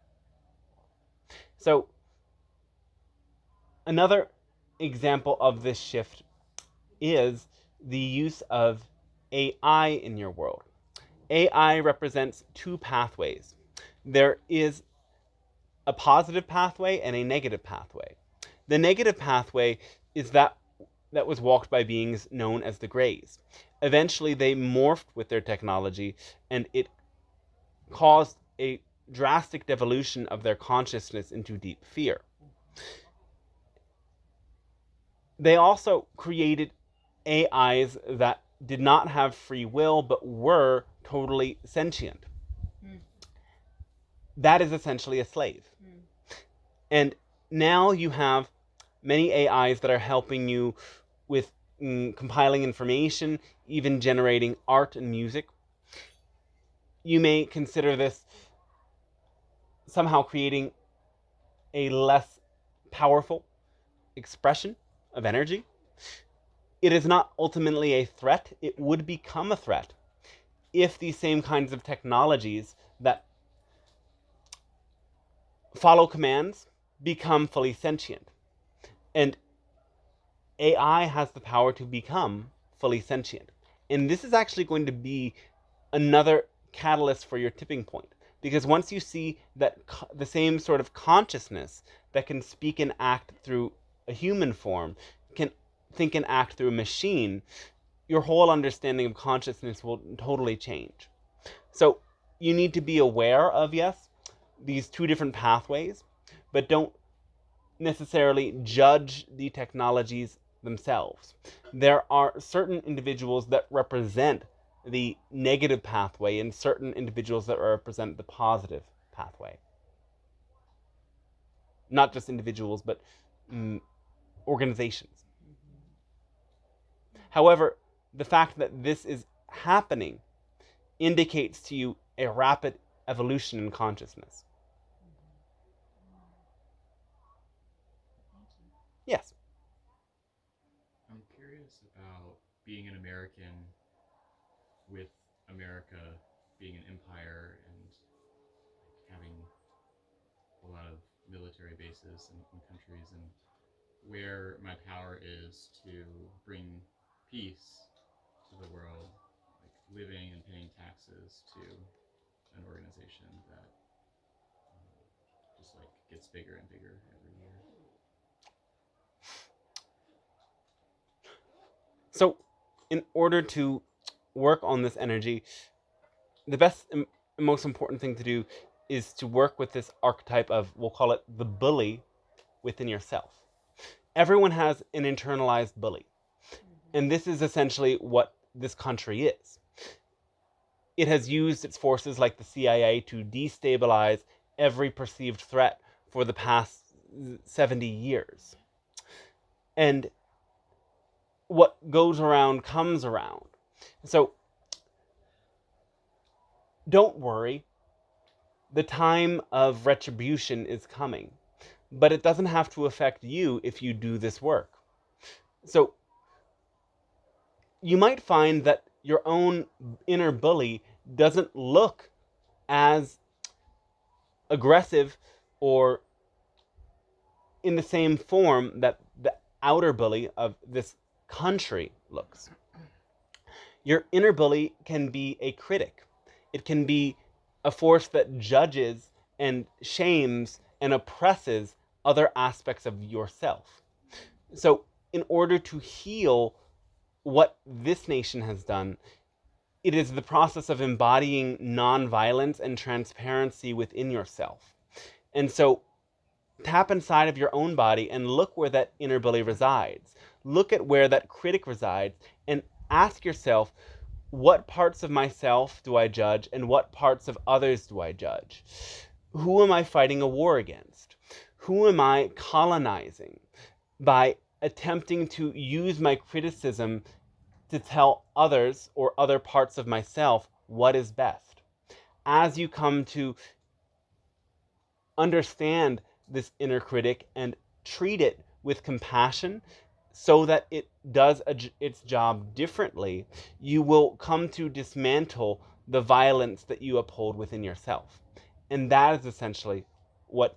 So, another example of this shift is the use of AI in your world. AI represents two pathways. There is a positive pathway and a negative pathway. The negative pathway is that was walked by beings known as the Greys. Eventually, they morphed with their technology, and it caused a drastic devolution of their consciousness into deep fear. They also created AIs that did not have free will, but were totally sentient. That is essentially a slave. And now you have many AIs that are helping you with compiling information, even generating art and music. You may consider this somehow creating a less powerful expression of energy. It is not ultimately a threat. It would become a threat if these same kinds of technologies that follow commands become fully sentient. And AI has the power to become fully sentient. And this is actually going to be another catalyst for your tipping point. Because once you see that the same sort of consciousness that can speak and act through a human form can think and act through a machine, your whole understanding of consciousness will totally change. So you need to be aware of, yes, these two different pathways, but don't necessarily judge the technologies themselves. There are certain individuals that represent the negative pathway and certain individuals that represent the positive pathway. Not just individuals, but organizations. However, the fact that this is happening indicates to you a rapid evolution in consciousness. Yes. I'm curious about being an American with America being an empire and having a lot of military bases in countries, and where my power is to bring peace to the world, like living and paying taxes to an organization that just like gets bigger and bigger every year. So, in order to work on this energy, the best and most important thing to do is to work with this archetype of, we'll call it the bully within yourself. Everyone has an internalized bully. And this is essentially what this country is. It has used its forces like the CIA to destabilize every perceived threat for the past 70 years. And what goes around comes around. So don't worry. The time of retribution is coming. But it doesn't have to affect you if you do this work. So you might find that your own inner bully doesn't look as aggressive or in the same form that the outer bully of this country looks. Your inner bully can be a critic. It can be a force that judges and shames and oppresses other aspects of yourself. So, in order to heal what this nation has done, it is the process of embodying nonviolence and transparency within yourself. And so, tap inside of your own body and look where that inner bully resides. Look at where that critic resides and ask yourself, what parts of myself do I judge and what parts of others do I judge? Who am I fighting a war against? Who am I colonizing by attempting to use my criticism to tell others or other parts of myself what is best? As you come to understand this inner critic and treat it with compassion so that it does its job differently, you will come to dismantle the violence that you uphold within yourself. And that is essentially what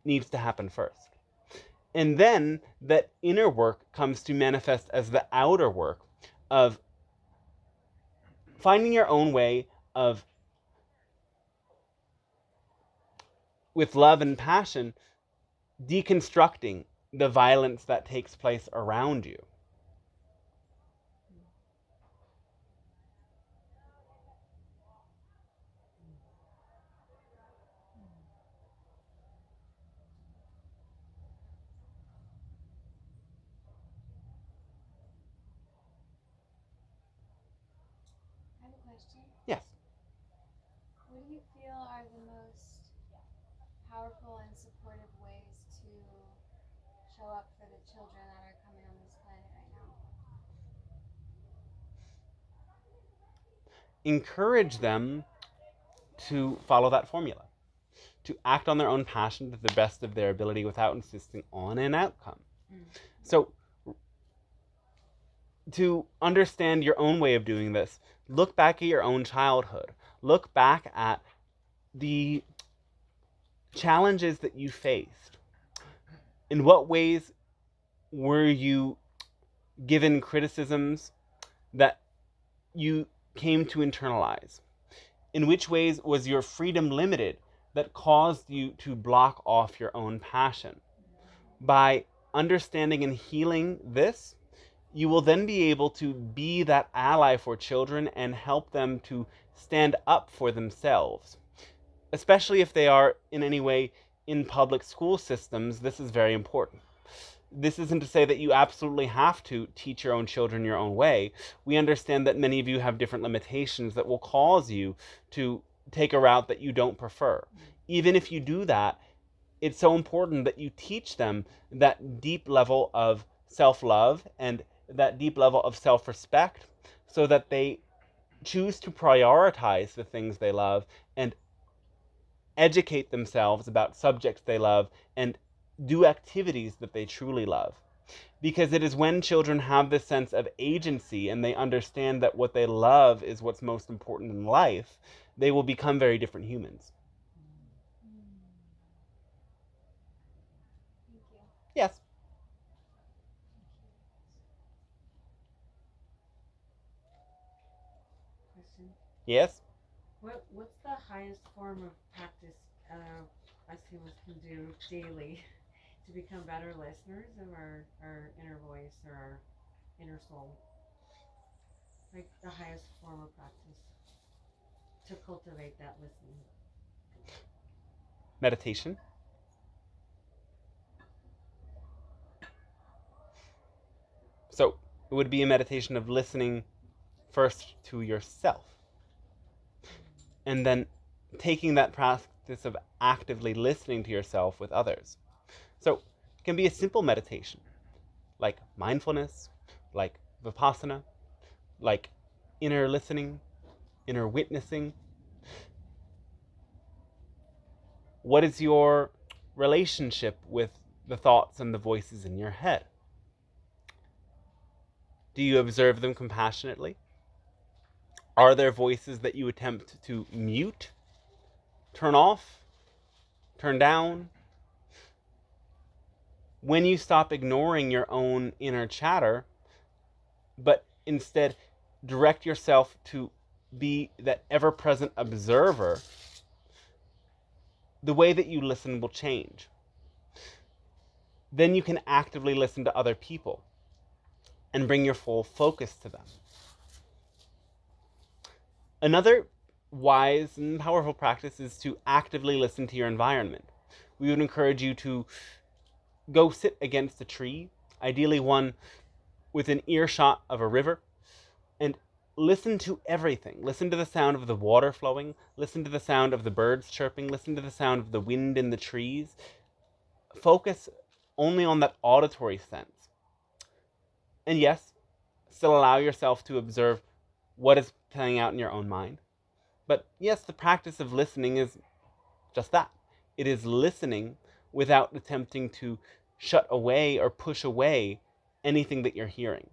needs to happen first. And then that inner work comes to manifest as the outer work of finding your own way of, with love and passion, deconstructing the violence that takes place around you. I have a question. Yes. What do you feel are the most powerful and supportive ways to show up for the children that are coming on this planet right now? Encourage them to follow that formula, to act on their own passion to the best of their ability without insisting on an outcome. So, to understand your own way of doing this, look back at your own childhood. Look back at the challenges that you faced. In what ways were you given criticisms that you came to internalize? In which ways was your freedom limited that caused you to block off your own passion? By understanding and healing this, you will then be able to be that ally for children and help them to stand up for themselves. Especially if they are in any way in public school systems, this is very important. This isn't to say that you absolutely have to teach your own children your own way. We understand that many of you have different limitations that will cause you to take a route that you don't prefer. Even if you do that, it's so important that you teach them that deep level of self-love and that deep level of self-respect so that they choose to prioritize the things they love and educate themselves about subjects they love and do activities that they truly love. Because it is when children have this sense of agency and they understand that what they love is what's most important in life, they will become very different humans. Thank you. Yes. Question. Yes. What's the highest form of practice us humans can do daily to become better listeners of our inner voice or our inner soul? Like the highest form of practice to cultivate that listening. Meditation. So it would be a meditation of listening first to yourself, and then taking that practice of actively listening to yourself with others. So it can be a simple meditation, like mindfulness, like vipassana, like inner listening, inner witnessing. What is your relationship with the thoughts and the voices in your head? Do you observe them compassionately? Are there voices that you attempt to mute, turn off, turn down? When you stop ignoring your own inner chatter, but instead direct yourself to be that ever-present observer, the way that you listen will change. Then you can actively listen to other people and bring your full focus to them. Another wise and powerful practice is to actively listen to your environment. We would encourage you to go sit against a tree, ideally one within earshot of a river, and listen to everything. Listen to the sound of the water flowing, listen to the sound of the birds chirping, listen to the sound of the wind in the trees. Focus only on that auditory sense. And yes, still allow yourself to observe what is playing out in your own mind. But yes, the practice of listening is just that. It is listening without attempting to shut away or push away anything that you're hearing.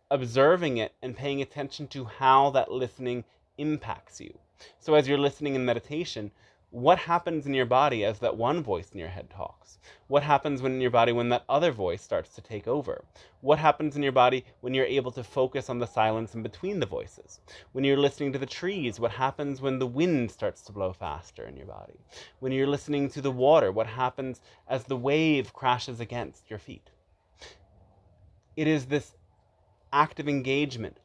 Observing it and paying attention to how that listening impacts you. So as you're listening in meditation, what happens in your body as that one voice in your head talks? What happens in your body when that other voice starts to take over? What happens in your body when you're able to focus on the silence in between the voices? When you're listening to the trees, what happens when the wind starts to blow faster in your body? When you're listening to the water, what happens as the wave crashes against your feet? It is this active engagement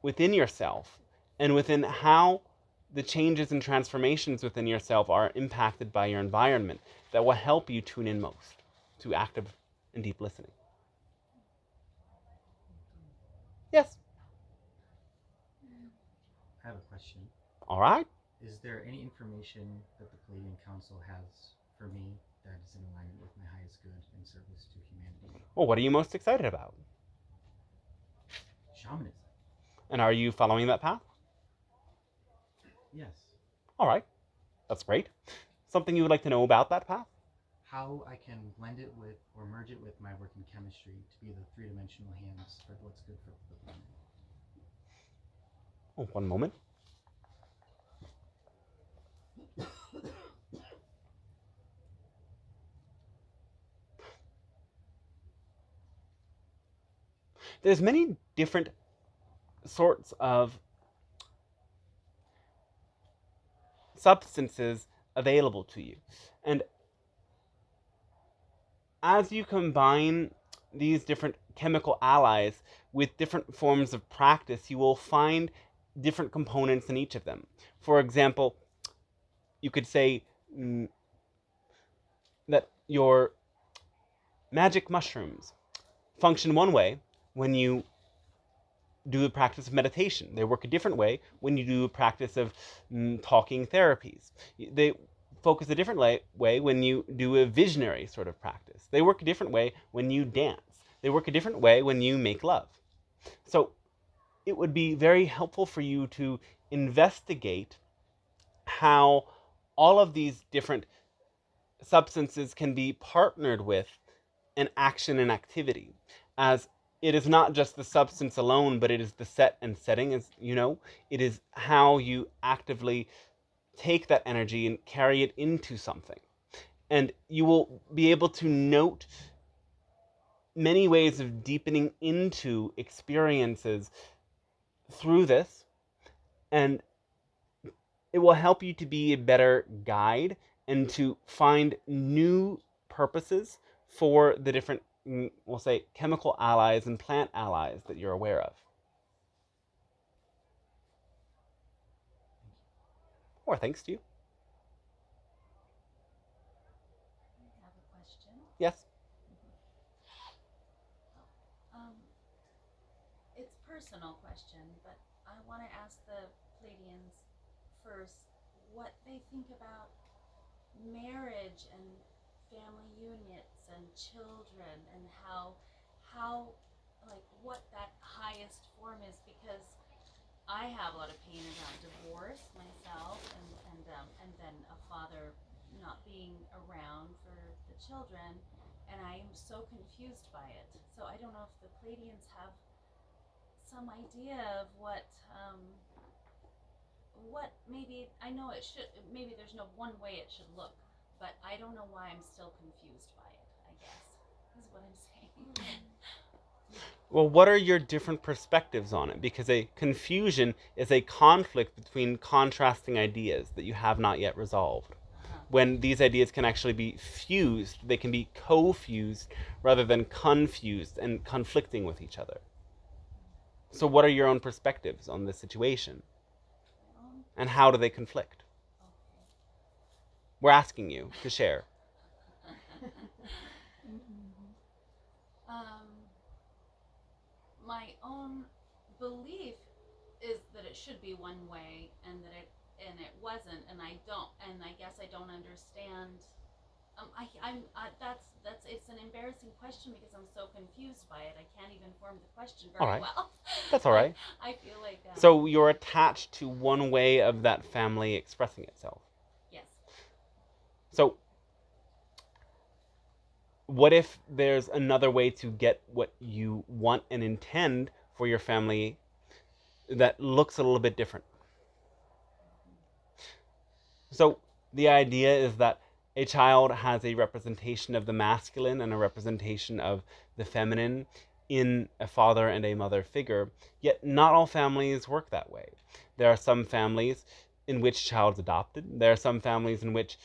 within yourself and within how the changes and transformations within yourself are impacted by your environment that will help you tune in most to active and deep listening. Yes. I have a question. All right. Is there any information that the Pleiadian Council has for me that is in alignment with my highest good and service to humanity? Well, what are you most excited about? Shamanism. And are you following that path? Yes. All right. That's great. Something you would like to know about that path? How I can blend it with or merge it with my work in chemistry to be the three-dimensional hands for what's good for the planet. Oh, one moment. There's many different sorts of substances available to you. And as you combine these different chemical allies with different forms of practice, you will find different components in each of them. For example, you could say that your magic mushrooms function one way when you do a practice of meditation. They work a different way when you do a practice of talking therapies. They focus a different way when you do a visionary sort of practice. They work a different way when you dance. They work a different way when you make love. So it would be very helpful for you to investigate how all of these different substances can be partnered with an action and activity, as it is not just the substance alone, but it is the set and setting, as you know. It is how you actively take that energy and carry it into something. And you will be able to note many ways of deepening into experiences through this, and it will help you to be a better guide and to find new purposes for the different, we'll say, chemical allies and plant allies that you're aware of. Or thanks to you. I have a question. Yes. It's a personal question, but I want to ask the Pleiadians first what they think about marriage and family units and children and how like what that highest form is, because I have a lot of pain around divorce myself and then a father not being around for the children, and I am so confused by it. So I don't know if the Pleiadians have some idea of what maybe, I know it should, maybe there's no one way it should look, but I don't know why I'm still confused by it, I guess, is what I'm saying. Well, what are your different perspectives on it? Because a confusion is a conflict between contrasting ideas that you have not yet resolved. When these ideas can actually be fused, they can be co-fused rather than confused and conflicting with each other. So what are your own perspectives on this situation? And how do they conflict? Okay. We're asking you to share. My own belief is that it should be one way, and it wasn't, and I guess I don't understand. That's it's an embarrassing question because I'm so confused by it. I can't even form the question very All right. well. That's all right. I feel like So you're attached to one way of that family expressing itself. yes. So what if there's another way to get what you want and intend for your family that looks a little bit different? So the idea is that a child has a representation of the masculine and a representation of the feminine in a father and a mother figure, yet not all families work that way. There are some families in which child's adopted. There are some families in which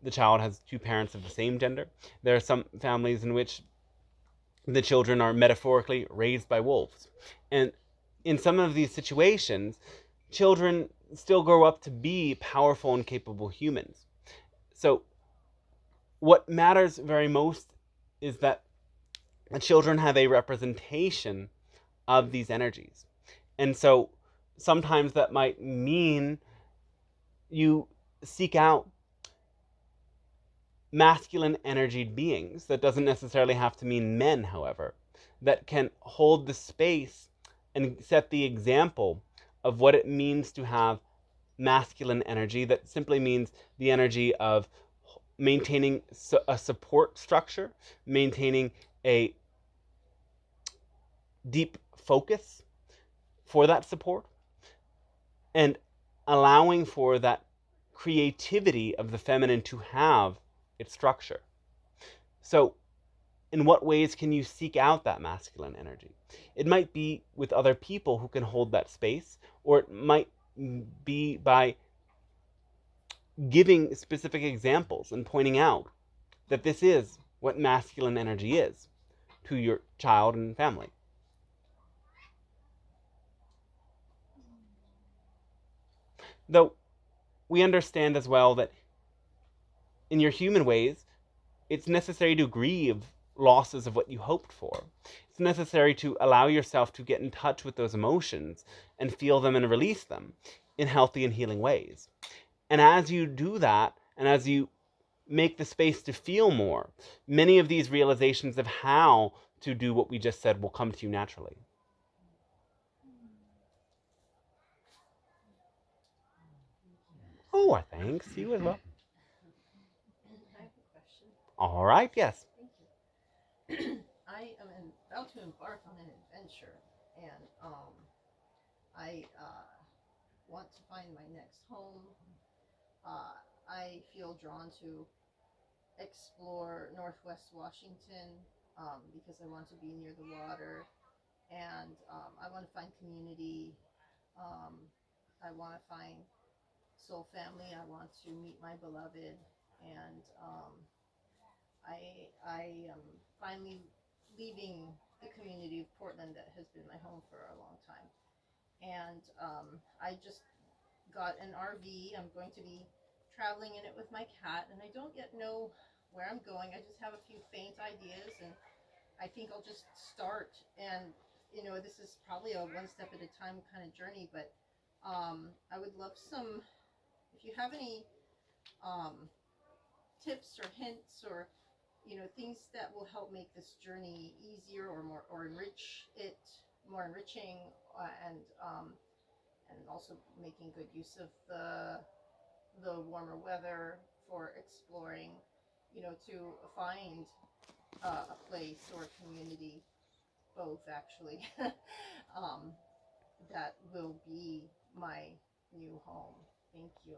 the child has two parents of the same gender. There are some families in which the children are metaphorically raised by wolves. And in some of these situations, children still grow up to be powerful and capable humans. So what matters very most is that the children have a representation of these energies. And so sometimes that might mean you seek out masculine energied beings. That doesn't necessarily have to mean men, however, that can hold the space and set the example of what it means to have masculine energy. That simply means the energy of maintaining a support structure, maintaining a deep focus for that support, and allowing for that creativity of the feminine to have its structure. So in what ways can you seek out that masculine energy? It might be with other people who can hold that space, or it might be by giving specific examples and pointing out that this is what masculine energy is to your child and family. Though we understand as well that in your human ways, it's necessary to grieve losses of what you hoped for. It's necessary to allow yourself to get in touch with those emotions and feel them and release them in healthy and healing ways. And as you do that, and as you make the space to feel more, many of these realizations of how to do what we just said will come to you naturally. Oh, thanks. You as well. I have a question. All right, yes. Thank you. I am about to embark on an adventure, and I want to find my next home. I feel drawn to explore Northwest Washington because I want to be near the water, and I want to find community. I want to find soul family. I want to meet my beloved, and I am finally leaving the community of Portland that has been my home for a long time. And I just got an RV. I'm going to be traveling in it with my cat, and I don't yet know where I'm going. I just have a few faint ideas, and I think I'll just start. And this is probably a one step at a time kind of journey, but I would love some. If you have any tips or hints or things that will help make this journey easier or more enriching, and also making good use of the warmer weather for exploring, to find a place or a community, both actually, that will be my new home. Thank you.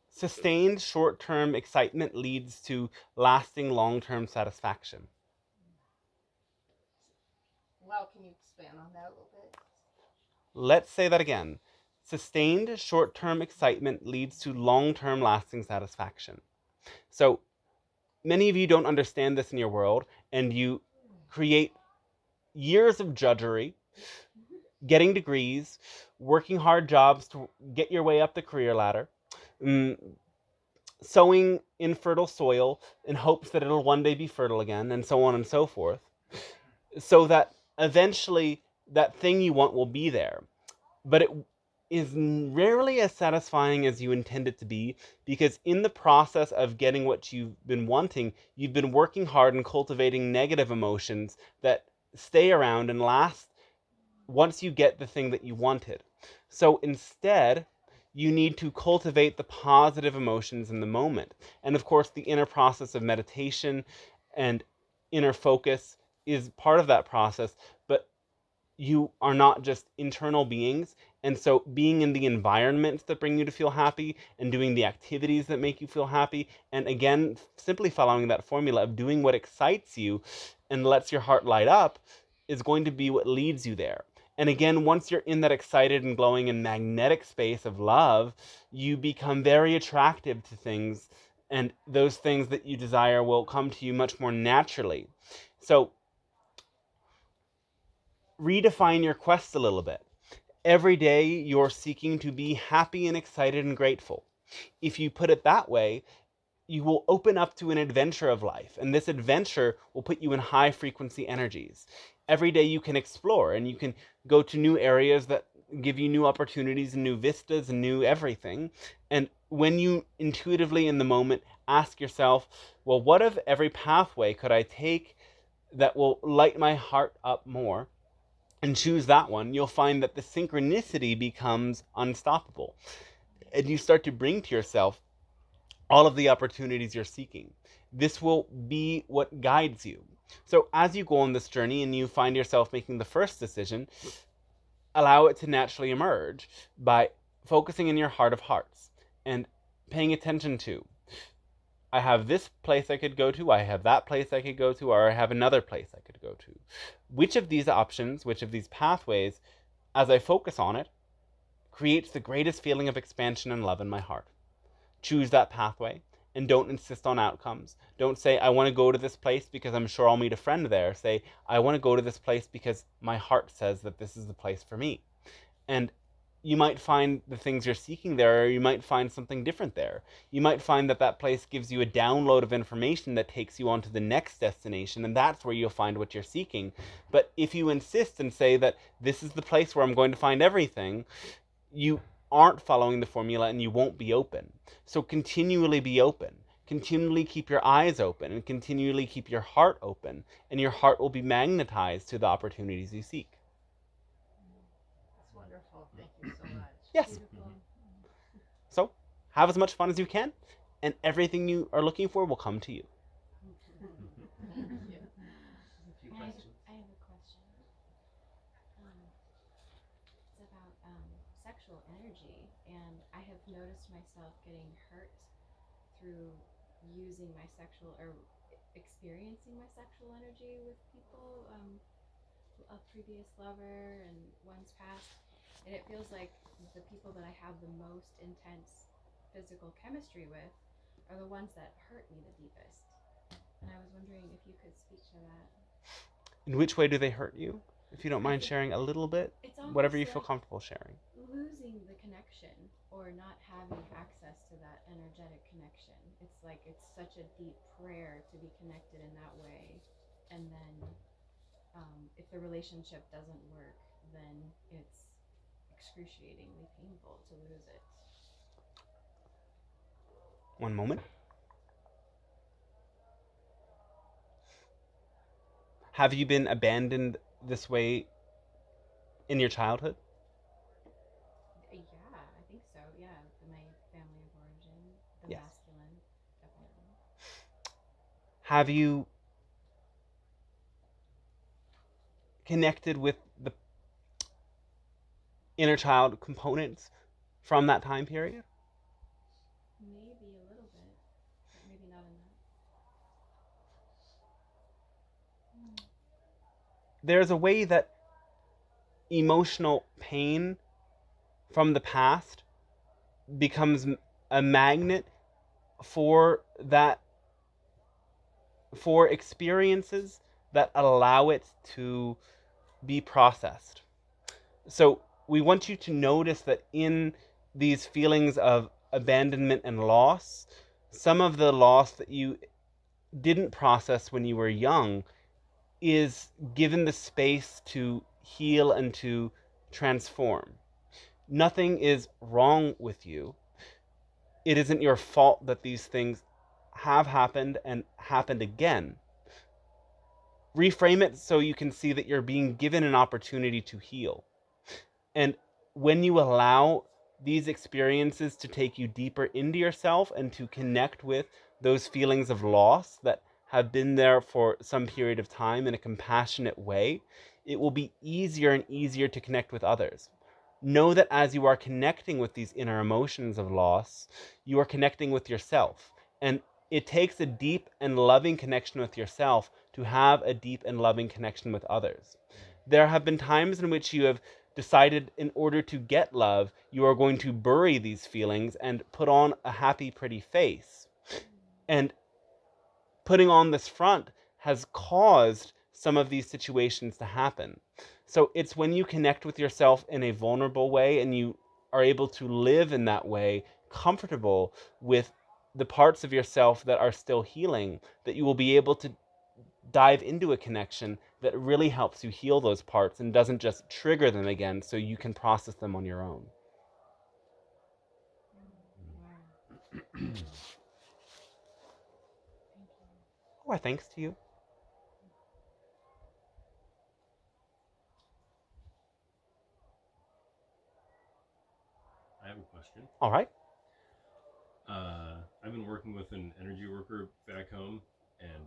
Sustained short-term excitement leads to lasting long-term satisfaction. Wow, can you expand on that a little bit? Let's say that again. Sustained short-term excitement leads to long-term lasting satisfaction. So many of you don't understand this in your world, and you create years of drudgery, getting degrees, working hard jobs to get your way up the career ladder, sowing infertile soil in hopes that it'll one day be fertile again, and so on and so forth, so that eventually that thing you want will be there. But it is rarely as satisfying as you intend it to be, because in the process of getting what you've been wanting, you've been working hard and cultivating negative emotions that stay around and last once you get the thing that you wanted. So instead, you need to cultivate the positive emotions in the moment. And of course, the inner process of meditation and inner focus is part of that process, but you are not just internal beings. And so being in the environments that bring you to feel happy and doing the activities that make you feel happy, and again, simply following that formula of doing what excites you and lets your heart light up, is going to be what leads you there. And again, once you're in that excited and glowing and magnetic space of love, you become very attractive to things, and those things that you desire will come to you much more naturally. So redefine your quest a little bit. Every day you're seeking to be happy and excited and grateful. If you put it that way, you will open up to an adventure of life, and this adventure will put you in high frequency energies. Every day you can explore, and you can go to new areas that give you new opportunities and new vistas and new everything. And when you intuitively in the moment ask yourself, well, what of every pathway could I take that will light my heart up more, and choose that one, you'll find that the synchronicity becomes unstoppable. And you start to bring to yourself all of the opportunities you're seeking. This will be what guides you. So as you go on this journey and you find yourself making the first decision, allow it to naturally emerge by focusing in your heart of hearts and paying attention to, I have this place I could go to, I have that place I could go to, or I have another place I could go to. Which of these options, which of these pathways, as I focus on it, creates the greatest feeling of expansion and love in my heart? Choose that pathway, and don't insist on outcomes. Don't say, I want to go to this place because I'm sure I'll meet a friend there. Say, I want to go to this place because my heart says that this is the place for me. And you might find the things you're seeking there, or you might find something different there. You might find that that place gives you a download of information that takes you on to the next destination, and that's where you'll find what you're seeking. But if you insist and say that this is the place where I'm going to find everything, you aren't following the formula and you won't be open. So continually be open. Continually keep your eyes open and continually keep your heart open, and your heart will be magnetized to the opportunities you seek. That's wonderful. Thank you so much. Yes. So have as much fun as you can, and everything you are looking for will come to you. Thank you. A few questions. I have a question. It's about sexual energy, and I have noticed myself getting hurt through using my sexual or experiencing my sexual energy with people, a previous lover and one's past, and it feels like the people that I have the most intense physical chemistry with are the ones that hurt me the deepest. And I was wondering if you could speak to that. In which way do they hurt you? If you don't mind sharing a little bit, It's almost whatever you feel like comfortable sharing. losing the connection or not having access to that energetic connection. It's like it's such a deep prayer to be connected in that way, and then if the relationship doesn't work, then it's excruciatingly painful to lose it. One moment. Have you been abandoned this way in your childhood? Yeah, I think so. Yeah, my family of origin, the Yes. masculine, definitely. Have you connected with the inner child components from that time period? Maybe a little bit, but maybe not enough. There's a way that emotional pain from the past becomes a magnet for that, for experiences that allow it to be processed. So we want you to notice that in these feelings of abandonment and loss, some of the loss that you didn't process when you were young is given the space to heal and to transform. Nothing is wrong with you. It isn't your fault that these things have happened and happened again. Reframe it so you can see that you're being given an opportunity to heal. And when you allow these experiences to take you deeper into yourself and to connect with those feelings of loss that have been there for some period of time in a compassionate way, it will be easier and easier to connect with others. Know that as you are connecting with these inner emotions of loss, you are connecting with yourself. And it takes a deep and loving connection with yourself to have a deep and loving connection with others. There have been times in which you have decided in order to get love, you are going to bury these feelings and put on a happy, pretty face. And putting on this front has caused some of these situations to happen. So it's when you connect with yourself in a vulnerable way and you are able to live in that way, comfortable with the parts of yourself that are still healing, that you will be able to dive into a connection that really helps you heal those parts and doesn't just trigger them again so you can process them on your own. Why, thanks to you. I have a question. All right. I've been working with an energy worker back home, and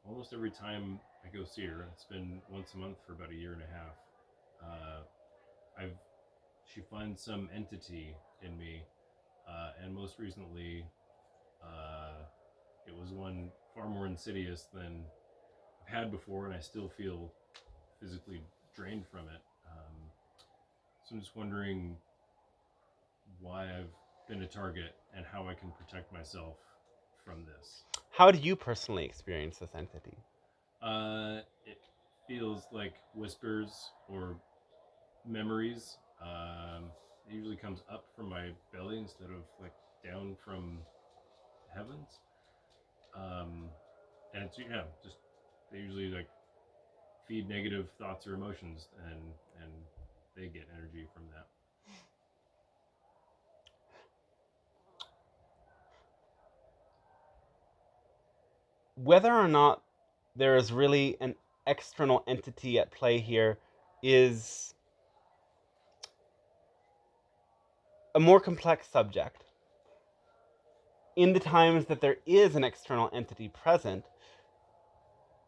almost every time I go see her, it's been once a month for about a year and a half. She finds some entity in me, and most recently, it was one far more insidious than I've had before, and I still feel physically drained from it. So I'm just wondering why I've been a target and how I can protect myself from this. How do you personally experience this entity? It feels like whispers or memories. It usually comes up from my belly instead of like down from heavens. And it's just they usually like feed negative thoughts or emotions, and they get energy from that. Whether or not there is really an external entity at play here is a more complex subject. In the times that there is an external entity present,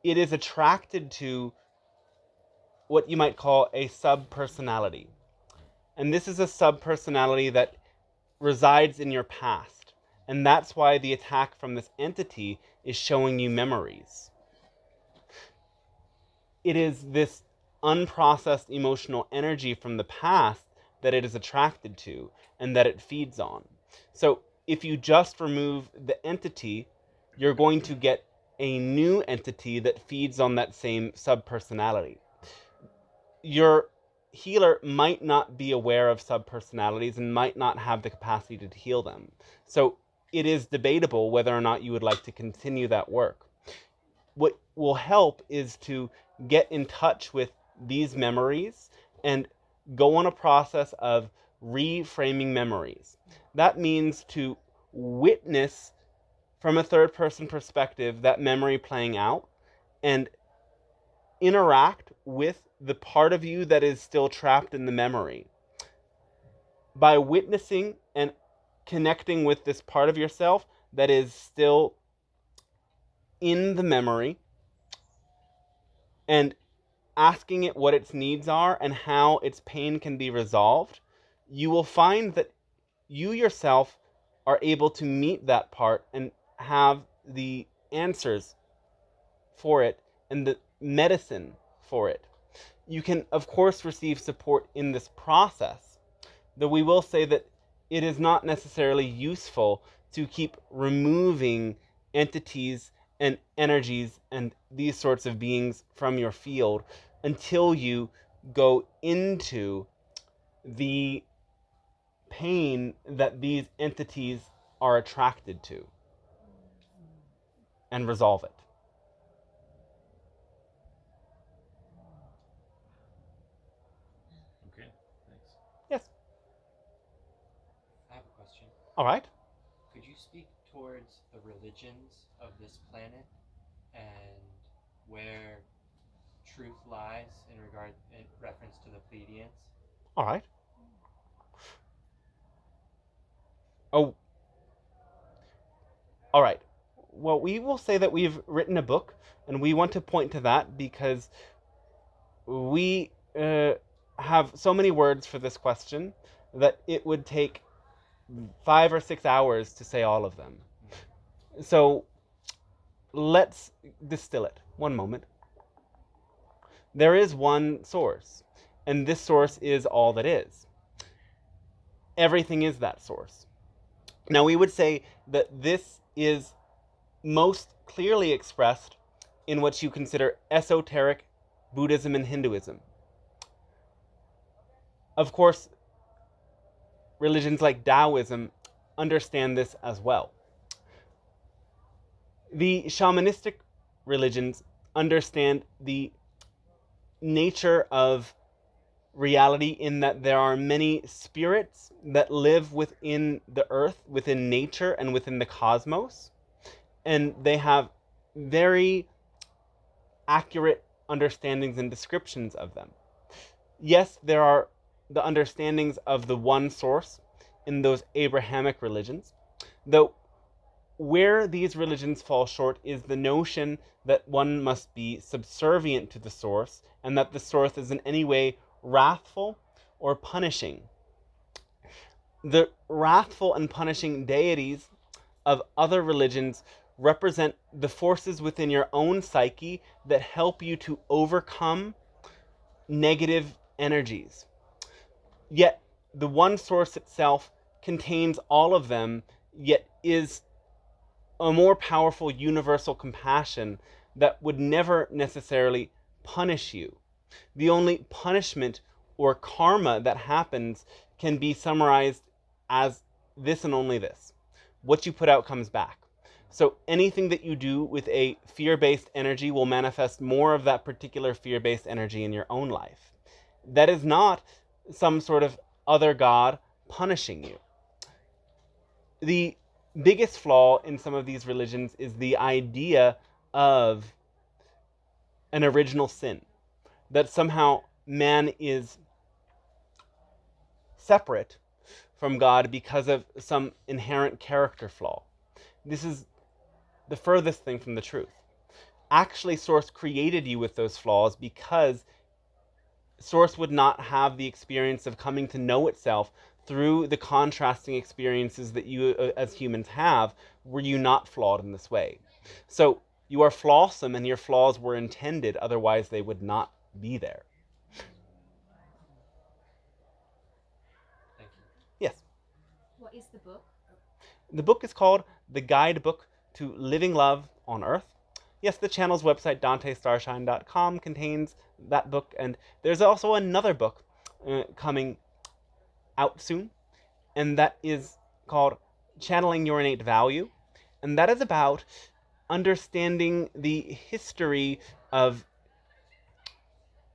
it is attracted to what you might call a subpersonality. And this is a subpersonality that resides in your past. And that's why the attack from this entity is showing you memories. It is this unprocessed emotional energy from the past that it is attracted to and that it feeds on. So if you just remove the entity, you're going to get a new entity that feeds on that same subpersonality. Your healer might not be aware of subpersonalities and might not have the capacity to heal them. So it is debatable whether or not you would like to continue that work. What will help is to get in touch with these memories and go on a process of reframing memories. That means to witness from a third person perspective that memory playing out and interact with the part of you that is still trapped in the memory. By witnessing and connecting with this part of yourself that is still in the memory and asking it what its needs are and how its pain can be resolved, you will find that you yourself are able to meet that part and have the answers for it and the medicine for it. You can, of course, receive support in this process, though we will say that it is not necessarily useful to keep removing entities and energies and these sorts of beings from your field until you go into the pain that these entities are attracted to and resolve it. Okay, thanks. Yes. I have a question. All right. Could you speak towards the religions of this planet and where truth lies in reference to the Pleiadians? All right. Oh. All right. Well, we will say that we've written a book, and we want to point to that because we have so many words for this question that it would take 5 or 6 hours to say all of them. So let's distill it. One moment. There is one source, and this source is all that is. Everything is that source. Now, we would say that this is most clearly expressed in what you consider esoteric Buddhism and Hinduism. Of course, religions like Taoism understand this as well. The shamanistic religions understand the nature of reality in that there are many spirits that live within the earth, within nature, and within the cosmos. And they have very accurate understandings and descriptions of them. Yes, there are the understandings of the one source in those Abrahamic religions, though where these religions fall short is the notion that one must be subservient to the source and that the source is in any way wrathful or punishing. The wrathful and punishing deities of other religions represent the forces within your own psyche that help you to overcome negative energies. Yet the one source itself contains all of them, yet is a more powerful universal compassion that would never necessarily punish you. The only punishment or karma that happens can be summarized as this and only this. What you put out comes back. So anything that you do with a fear-based energy will manifest more of that particular fear-based energy in your own life. That is not some sort of other God punishing you. The biggest flaw in some of these religions is the idea of an original sin, that somehow man is separate from God because of some inherent character flaw. This is the furthest thing from the truth. Actually, Source created you with those flaws because Source would not have the experience of coming to know itself through the contrasting experiences that you as humans have, were you not flawed in this way. So you are flawsome, and your flaws were intended, otherwise they would not be there. Thank you. Yes. What is the book? The book is called The Guidebook to Living Love on Earth. Yes, the channel's website, DanteStarshine.com, contains that book, and there's also another book coming out soon, and that is called Channeling Your Innate Value, and that is about understanding the history of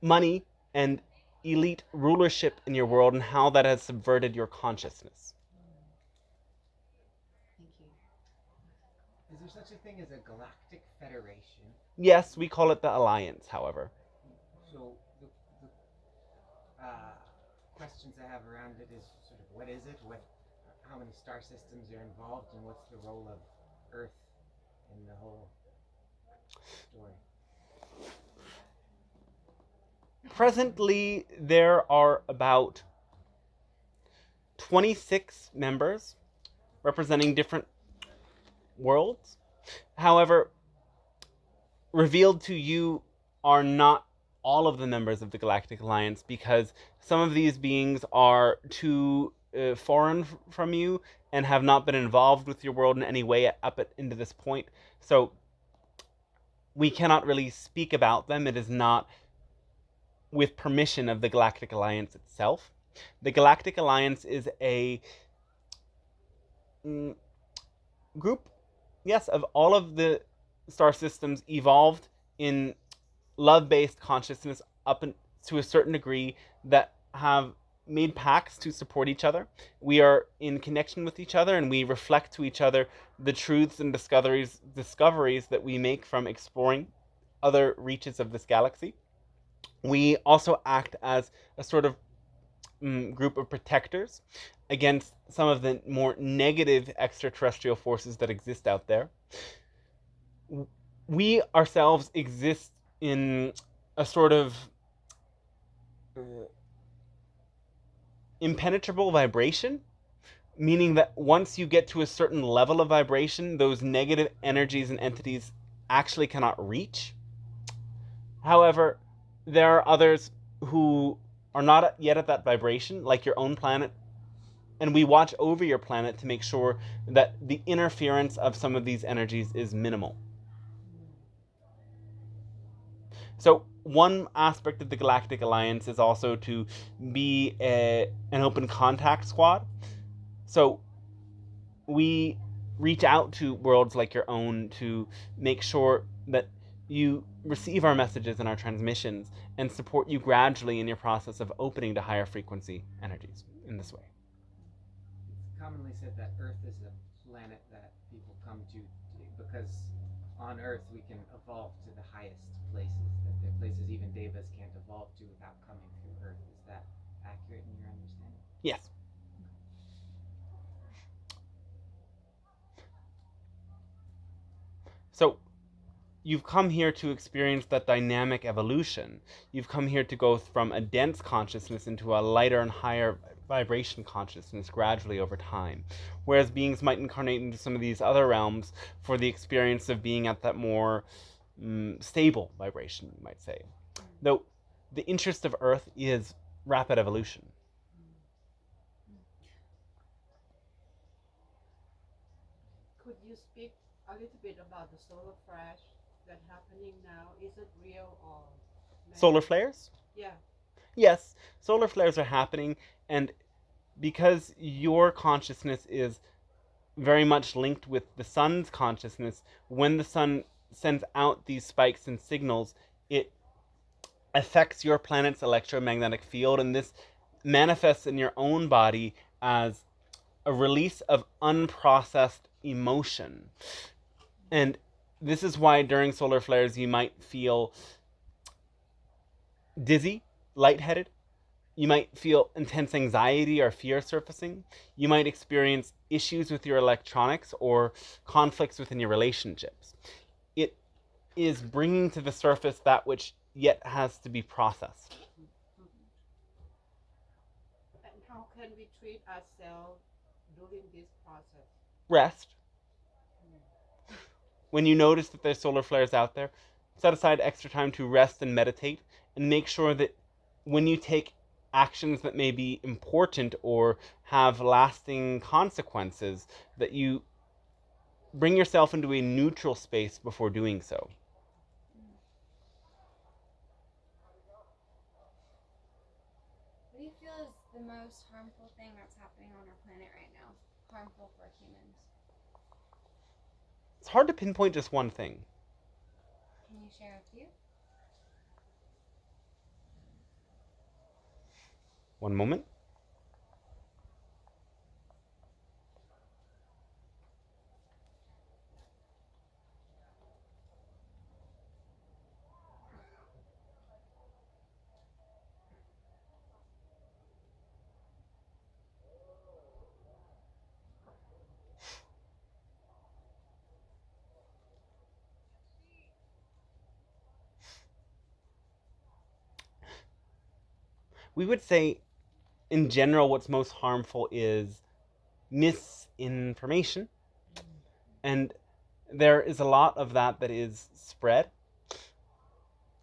money and elite rulership in your world and how that has subverted your consciousness. Thank you. Is there such a thing as a galactic federation? Yes, we call it the Alliance, however. So the questions I have around it is sort of what is it, how many star systems are involved, and what's the role of Earth in the whole story? Presently, there are about 26 members representing different worlds. However, revealed to you are not all of the members of the Galactic Alliance, because some of these beings are too foreign from you and have not been involved with your world in any way into this point. So we cannot really speak about them. It is not with permission of the Galactic Alliance itself. The Galactic Alliance is a group, yes, of all of the star systems evolved in love-based consciousness to a certain degree, that have made pacts to support each other. We are in connection with each other, and we reflect to each other the truths and discoveries that we make from exploring other reaches of this galaxy. We also act as a sort of group of protectors against some of the more negative extraterrestrial forces that exist out there. We ourselves exist in a sort of impenetrable vibration, meaning that once you get to a certain level of vibration, those negative energies and entities actually cannot reach. However, there are others who are not yet at that vibration, like your own planet, and we watch over your planet to make sure that the interference of some of these energies is minimal. So one aspect of the Galactic Alliance is also to be an open contact squad. So we reach out to worlds like your own to make sure that you receive our messages and our transmissions, and support you gradually in your process of opening to higher frequency energies in this way. It's commonly said that Earth is a planet that people come to because on Earth we can evolve to the highest places, that there are places even devas can't evolve to without coming through Earth. Is that accurate in your understanding? Yes. So you've come here to experience that dynamic evolution. You've come here to go from a dense consciousness into a lighter and higher vibration consciousness gradually over time. Whereas beings might incarnate into some of these other realms for the experience of being at that more stable vibration, you might say. Though the interest of Earth is rapid evolution. Could you speak a little bit about the solar flash that's happening now? Is it real or man? Solar flares? Yeah. Yes, solar flares are happening, and because your consciousness is very much linked with the sun's consciousness, when the sun sends out these spikes and signals, it affects your planet's electromagnetic field, and this manifests in your own body as a release of unprocessed emotion. And this is why during solar flares you might feel dizzy, lightheaded. You might feel intense anxiety or fear surfacing. You might experience issues with your electronics or conflicts within your relationships. It is bringing to the surface that which yet has to be processed. And how can we treat ourselves during this process? Rest. When you notice that there's solar flares out there, set aside extra time to rest and meditate, and make sure that when you take actions that may be important or have lasting consequences, that you bring yourself into a neutral space before doing so. What do you feel is the most harmful thing that's happening on our planet right now? Harmful for humans? It's hard to pinpoint just one thing. Can you share a few? One moment. We would say, in general, what's most harmful is misinformation. And there is a lot of that is spread.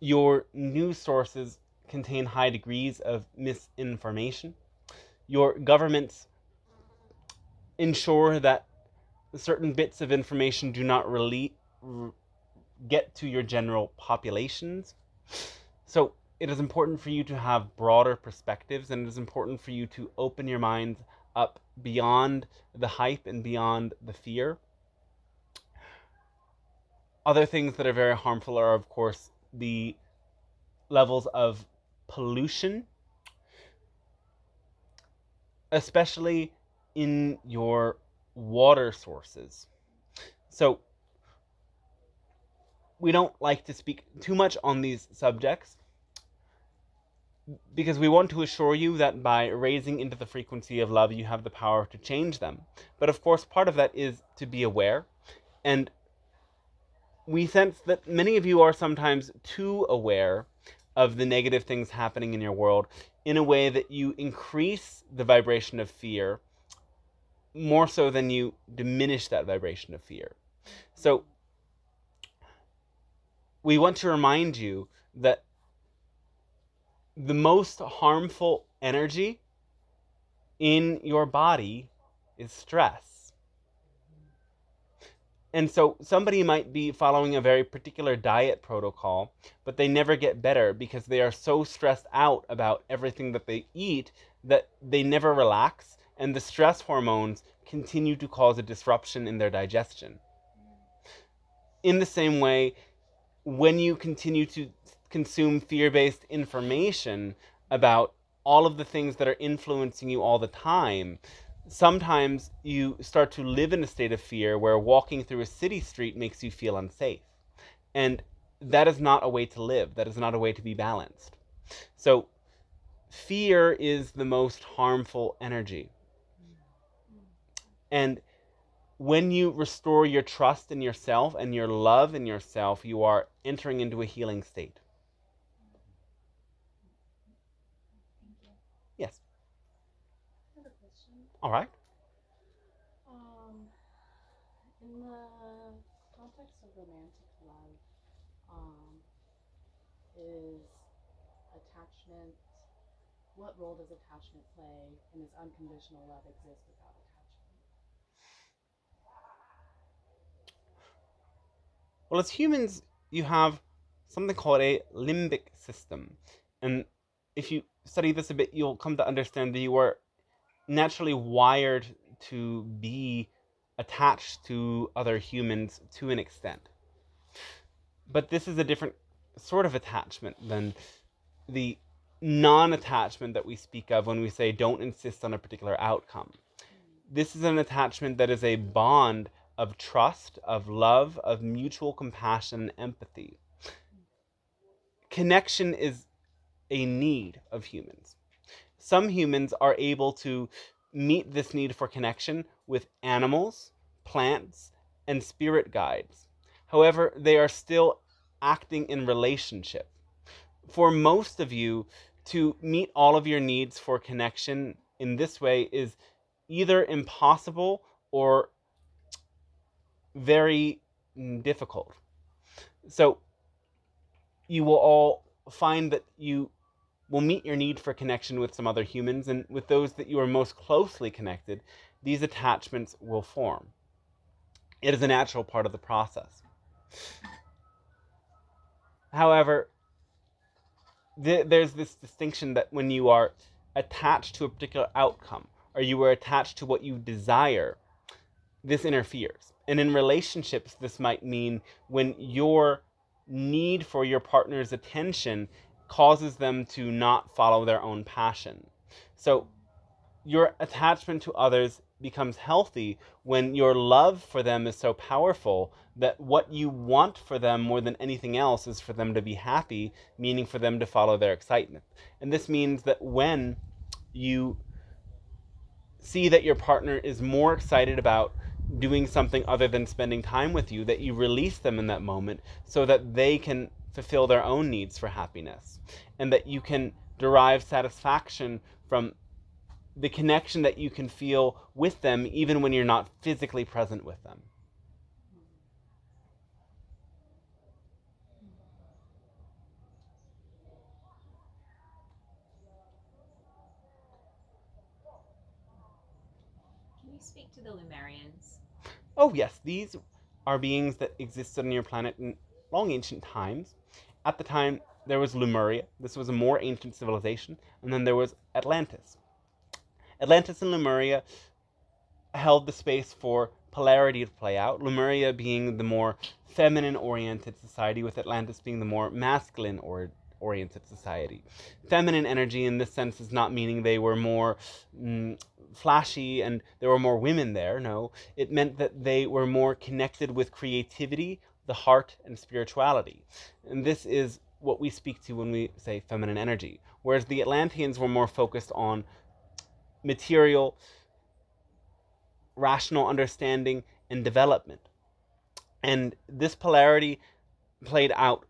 Your news sources contain high degrees of misinformation. Your governments ensure that certain bits of information do not really get to your general populations. So it is important for you to have broader perspectives, and it is important for you to open your mind up beyond the hype and beyond the fear. Other things that are very harmful are, of course, the levels of pollution, especially in your water sources. So we don't like to speak too much on these subjects because we want to assure you that by raising into the frequency of love, you have the power to change them. But of course, part of that is to be aware. And we sense that many of you are sometimes too aware of the negative things happening in your world in a way that you increase the vibration of fear more so than you diminish that vibration of fear. So we want to remind you that the most harmful energy in your body is stress. And so somebody might be following a very particular diet protocol, but they never get better because they are so stressed out about everything that they eat that they never relax, and the stress hormones continue to cause a disruption in their digestion. In the same way, when you continue to consume fear-based information about all of the things that are influencing you all the time, sometimes you start to live in a state of fear where walking through a city street makes you feel unsafe. And that is not a way to live. That is not a way to be balanced. So fear is the most harmful energy. And when you restore your trust in yourself and your love in yourself, you are entering into a healing state. Thank you. Yes. I have a question. All right. In the context of romantic love, is attachment, what role does attachment play, and does unconditional love exist without attachment? Well, as humans, you have something called a limbic system. And if you study this a bit, you'll come to understand that you are naturally wired to be attached to other humans to an extent. But this is a different sort of attachment than the non-attachment that we speak of when we say don't insist on a particular outcome. This is an attachment that is a bond of trust, of love, of mutual compassion and empathy. Connection is a need of humans. Some humans are able to meet this need for connection with animals, plants, and spirit guides. However, they are still acting in relationship. For most of you, to meet all of your needs for connection in this way is either impossible or very difficult. So you will all find that you will meet your need for connection with some other humans, and with those that you are most closely connected, these attachments will form. It is a natural part of the process. However, there's this distinction that when you are attached to a particular outcome, or you are attached to what you desire, this interferes. And in relationships, this might mean when your need for your partner's attention causes them to not follow their own passion. So your attachment to others becomes healthy when your love for them is so powerful that what you want for them more than anything else is for them to be happy, meaning for them to follow their excitement. And this means that when you see that your partner is more excited about doing something other than spending time with you, that you release them in that moment so that they can fulfill their own needs for happiness, and that you can derive satisfaction from the connection that you can feel with them even when you're not physically present with them. Can you speak to the Lumerians? Oh yes, these are beings that existed on your planet in long ancient times. At the time, there was Lumeria. This was a more ancient civilization. And then there was Atlantis. Atlantis and Lumeria held the space for polarity to play out, Lumeria being the more feminine-oriented society, with Atlantis being the more masculine-oriented society. Feminine energy in this sense is not meaning they were more flashy and there were more women there. No, it meant that they were more connected with creativity, the heart, and spirituality. And this is what we speak to when we say feminine energy. Whereas the Atlanteans were more focused on material, rational understanding, and development. And this polarity played out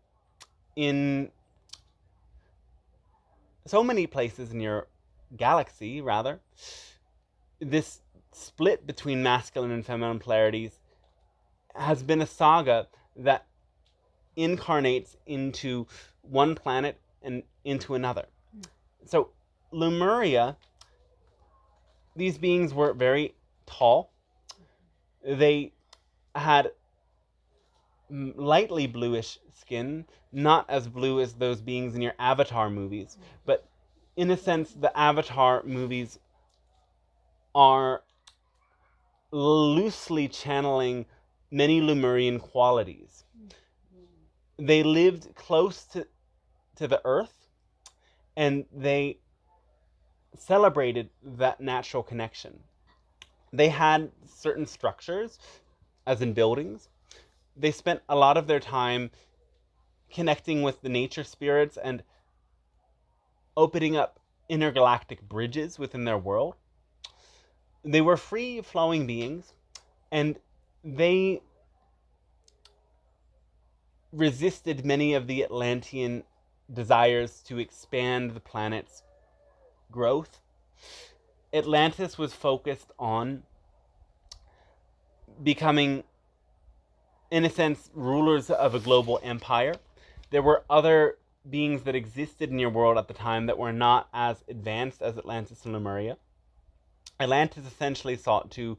in so many places in your galaxy, rather. This split between masculine and feminine polarities has been a saga that incarnates into one planet and into another. So, Lumeria, these beings were very tall. They had lightly bluish skin, not as blue as those beings in your Avatar movies, but in a sense, the Avatar movies are loosely channeling many Lemurian qualities. They lived close to the earth, and they celebrated that natural connection. They had certain structures, as in buildings. They spent a lot of their time connecting with the nature spirits and opening up intergalactic bridges within their world. They were free-flowing beings, and they resisted many of the Atlantean desires to expand the planet's growth. Atlantis was focused on becoming, in a sense, rulers of a global empire. There were other beings that existed in your world at the time that were not as advanced as Atlantis and Lemuria. Atlantis essentially sought to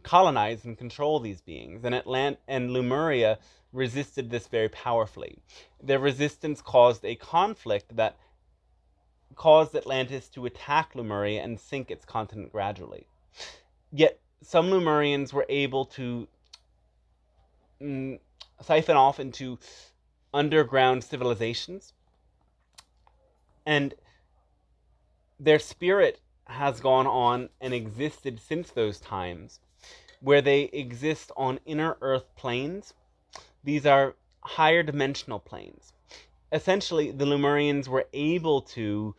colonize and control these beings, and Lemuria resisted this very powerfully. Their resistance caused a conflict that caused Atlantis to attack Lemuria and sink its continent gradually. Yet some Lemurians were able to siphon off into underground civilizations, and their spirit has gone on and existed since those times, where they exist on inner earth planes. These are higher dimensional planes. Essentially, the Lemurians were able to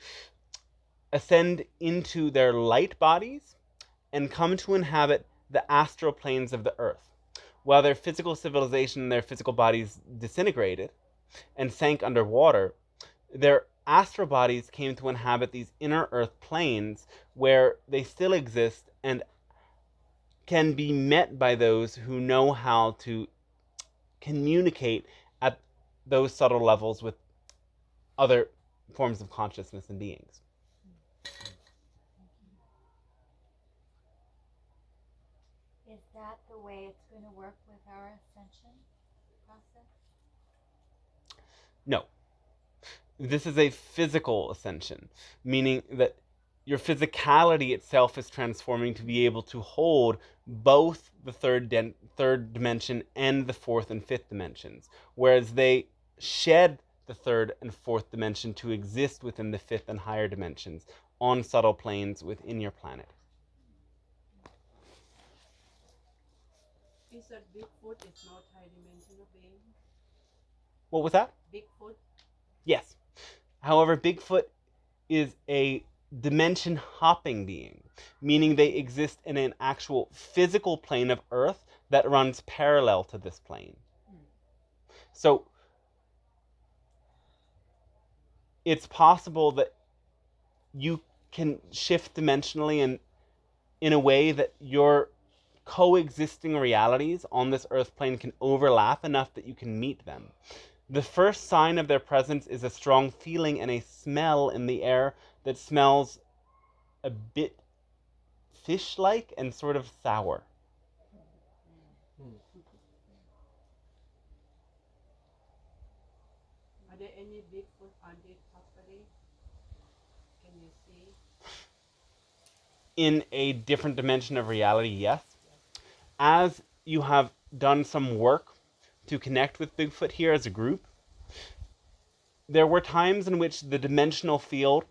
ascend into their light bodies and come to inhabit the astral planes of the earth. While their physical civilization and their physical bodies disintegrated and sank underwater, their astral bodies came to inhabit these inner earth planes where they still exist and can be met by those who know how to communicate at those subtle levels with other forms of consciousness and beings. Is that the way it's going to work with our ascension process? No. This is a physical ascension, meaning that your physicality itself is transforming to be able to hold both the third dimension and the fourth and fifth dimensions, whereas they shed the third and fourth dimension to exist within the fifth and higher dimensions on subtle planes within your planet. Is that Bigfoot is multi-dimensional being? What was that? Bigfoot? Yes. However, Bigfoot is a dimension hopping being, meaning they exist in an actual physical plane of Earth that runs parallel to this plane. So it's possible that you can shift dimensionally and in a way that your coexisting realities on this Earth plane can overlap enough that you can meet them. The first sign of their presence is a strong feeling and a smell in the air that smells a bit fish-like and sort of sour. Are there any Bigfoot on this property? Can you see? In a different dimension of reality, yes. As you have done some work to connect with Bigfoot here as a group, there were times in which the dimensional field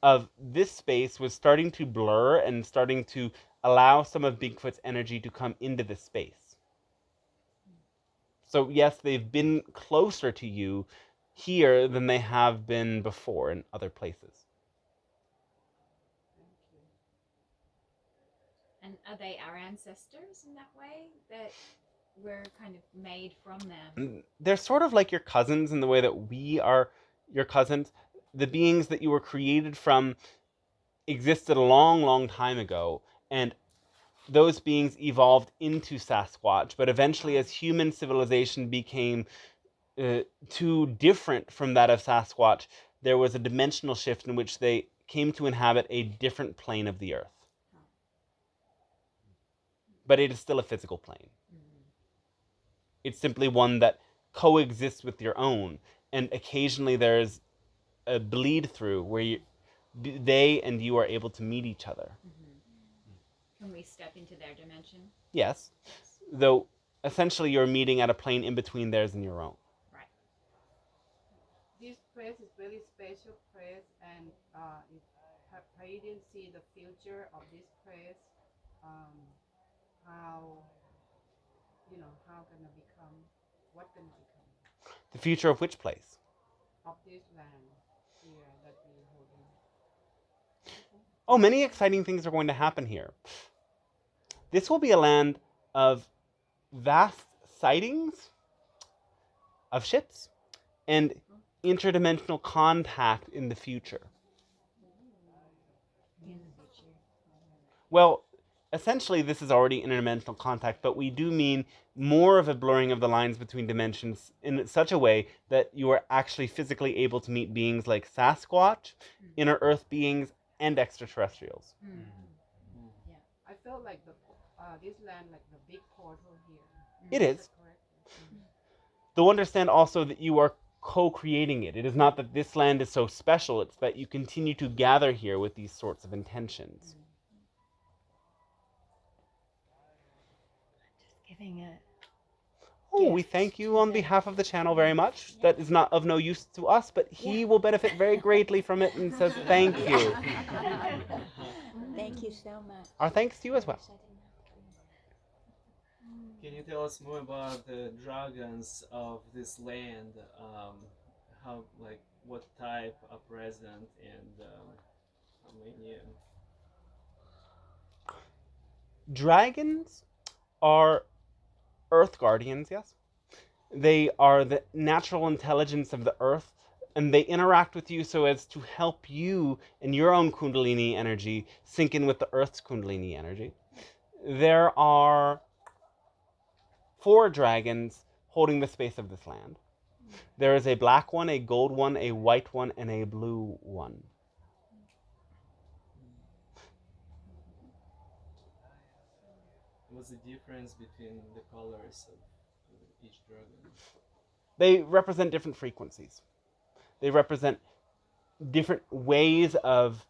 of this space was starting to blur and starting to allow some of Bigfoot's energy to come into this space. So yes, they've been closer to you here than they have been before in other places. And are they our ancestors in that way? That we're kind of made from them? They're sort of like your cousins in the way that we are your cousins. The beings that you were created from existed a long, long time ago, and those beings evolved into Sasquatch, but eventually as human civilization became too different from that of Sasquatch, there was a dimensional shift in which they came to inhabit a different plane of the Earth. But it is still a physical plane. It's simply one that coexists with your own, and occasionally there's a bleed through where they and you are able to meet each other. Can we step into their dimension? Yes, though essentially you're meeting at a plane in between theirs and your own. Right. This place is very special place, and if Pleiadians see the future of this place, how gonna become, what gonna become The future of which place? of this land here that we're holding? Oh, many exciting things are going to happen here. This will be a land of vast sightings of ships and interdimensional contact in the future. Well, essentially this is already interdimensional contact, but we do mean more of a blurring of the lines between dimensions in such a way that you are actually physically able to meet beings like Sasquatch, inner Earth beings, and extraterrestrials. Yeah, I felt like this land like the big portal here. It is. Though understand also that you are co-creating it. It is not that this land is so special, it's that you continue to gather here with these sorts of intentions. Giving it. Oh, we thank you on behalf of the channel very much. That is not of no use to us, but he will benefit very greatly from it and says thank you. Thank you so much. Our thanks to you as well. Can you tell us more about the dragons of this land? How, like, what type are present, and how many? Dragons are Earth guardians, yes. They are the natural intelligence of the Earth and they interact with you so as to help you and your own Kundalini energy sync in with the Earth's Kundalini energy. There are 4 dragons holding the space of this land. There is a black one, a gold one, a white one, and a blue one. What's the difference between the colors of each dragon? They represent different frequencies. They represent different ways of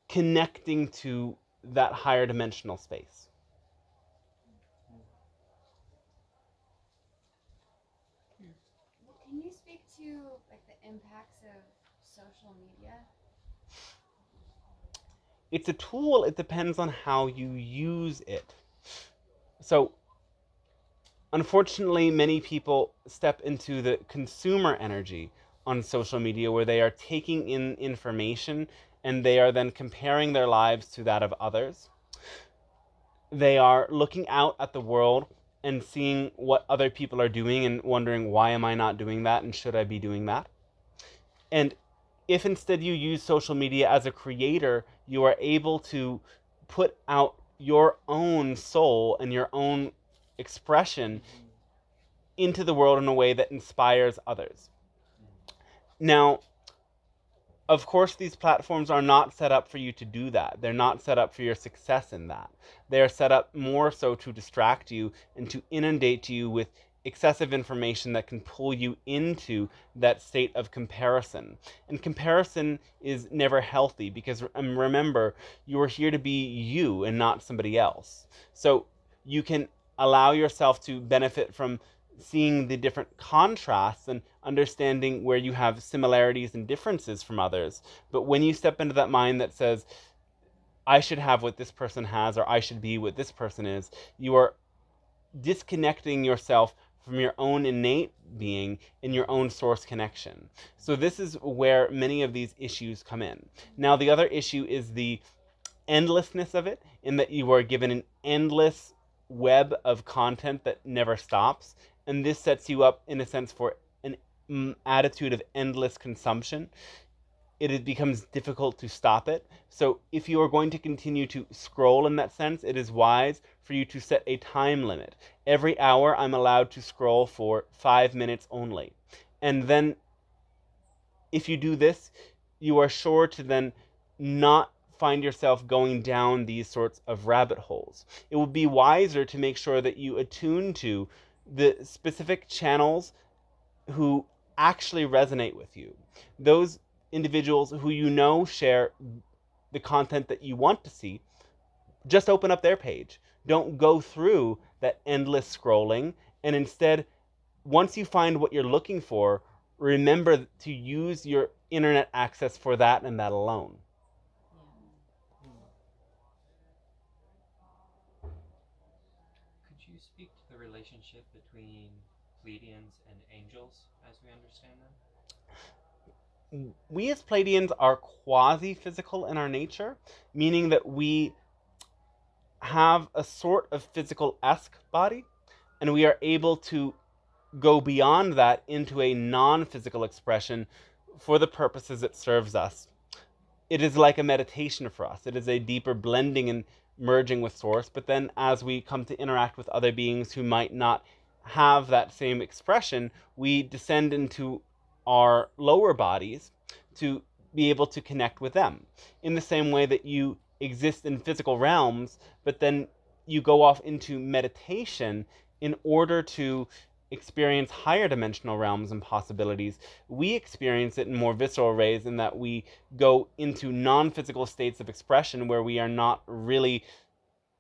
connecting to that higher dimensional space. Can you speak to like the impacts of social media? It's a tool, it depends on how you use it. So, unfortunately, many people step into the consumer energy on social media where they are taking in information and they are then comparing their lives to that of others. They are looking out at the world and seeing what other people are doing and wondering, why am I not doing that and should I be doing that? And if instead you use social media as a creator, you are able to put out your own soul and your own expression into the world in a way that inspires others. Now, of course, these platforms are not set up for you to do that. They're not set up for your success in that. They are set up more so to distract you and to inundate you with excessive information that can pull you into that state of comparison. And comparison is never healthy because remember, you are here to be you and not somebody else. So you can allow yourself to benefit from seeing the different contrasts and understanding where you have similarities and differences from others. But when you step into that mind that says, I should have what this person has, or I should be what this person is, you are disconnecting yourself from your own innate being and your own source connection. So this is where many of these issues come in. Now, the other issue is the endlessness of it, in that you are given an endless web of content that never stops. And this sets you up, in a sense, for an attitude of endless consumption. It becomes difficult to stop it. So if you are going to continue to scroll in that sense, it is wise for you to set a time limit. Every hour, I'm allowed to scroll for 5 minutes only. And then if you do this, you are sure to then not find yourself going down these sorts of rabbit holes. It would be wiser to make sure that you attune to the specific channels who actually resonate with you. Those individuals who you know share the content that you want to see, just open up their page. Don't go through that endless scrolling, and instead, once you find what you're looking for, remember to use your internet access for that and that alone. Could you speak to the relationship between Pleiadians and angels as we understand them? We as Pleiadians are quasi-physical in our nature, meaning that we have a sort of physical-esque body, and we are able to go beyond that into a non-physical expression for the purposes it serves us. It is like a meditation for us. It is a deeper blending and merging with Source, but then as we come to interact with other beings who might not have that same expression, we descend into our lower bodies to be able to connect with them. In the same way that you exist in physical realms, but then you go off into meditation in order to experience higher dimensional realms and possibilities. We experience it in more visceral ways in that we go into non-physical states of expression where we are not really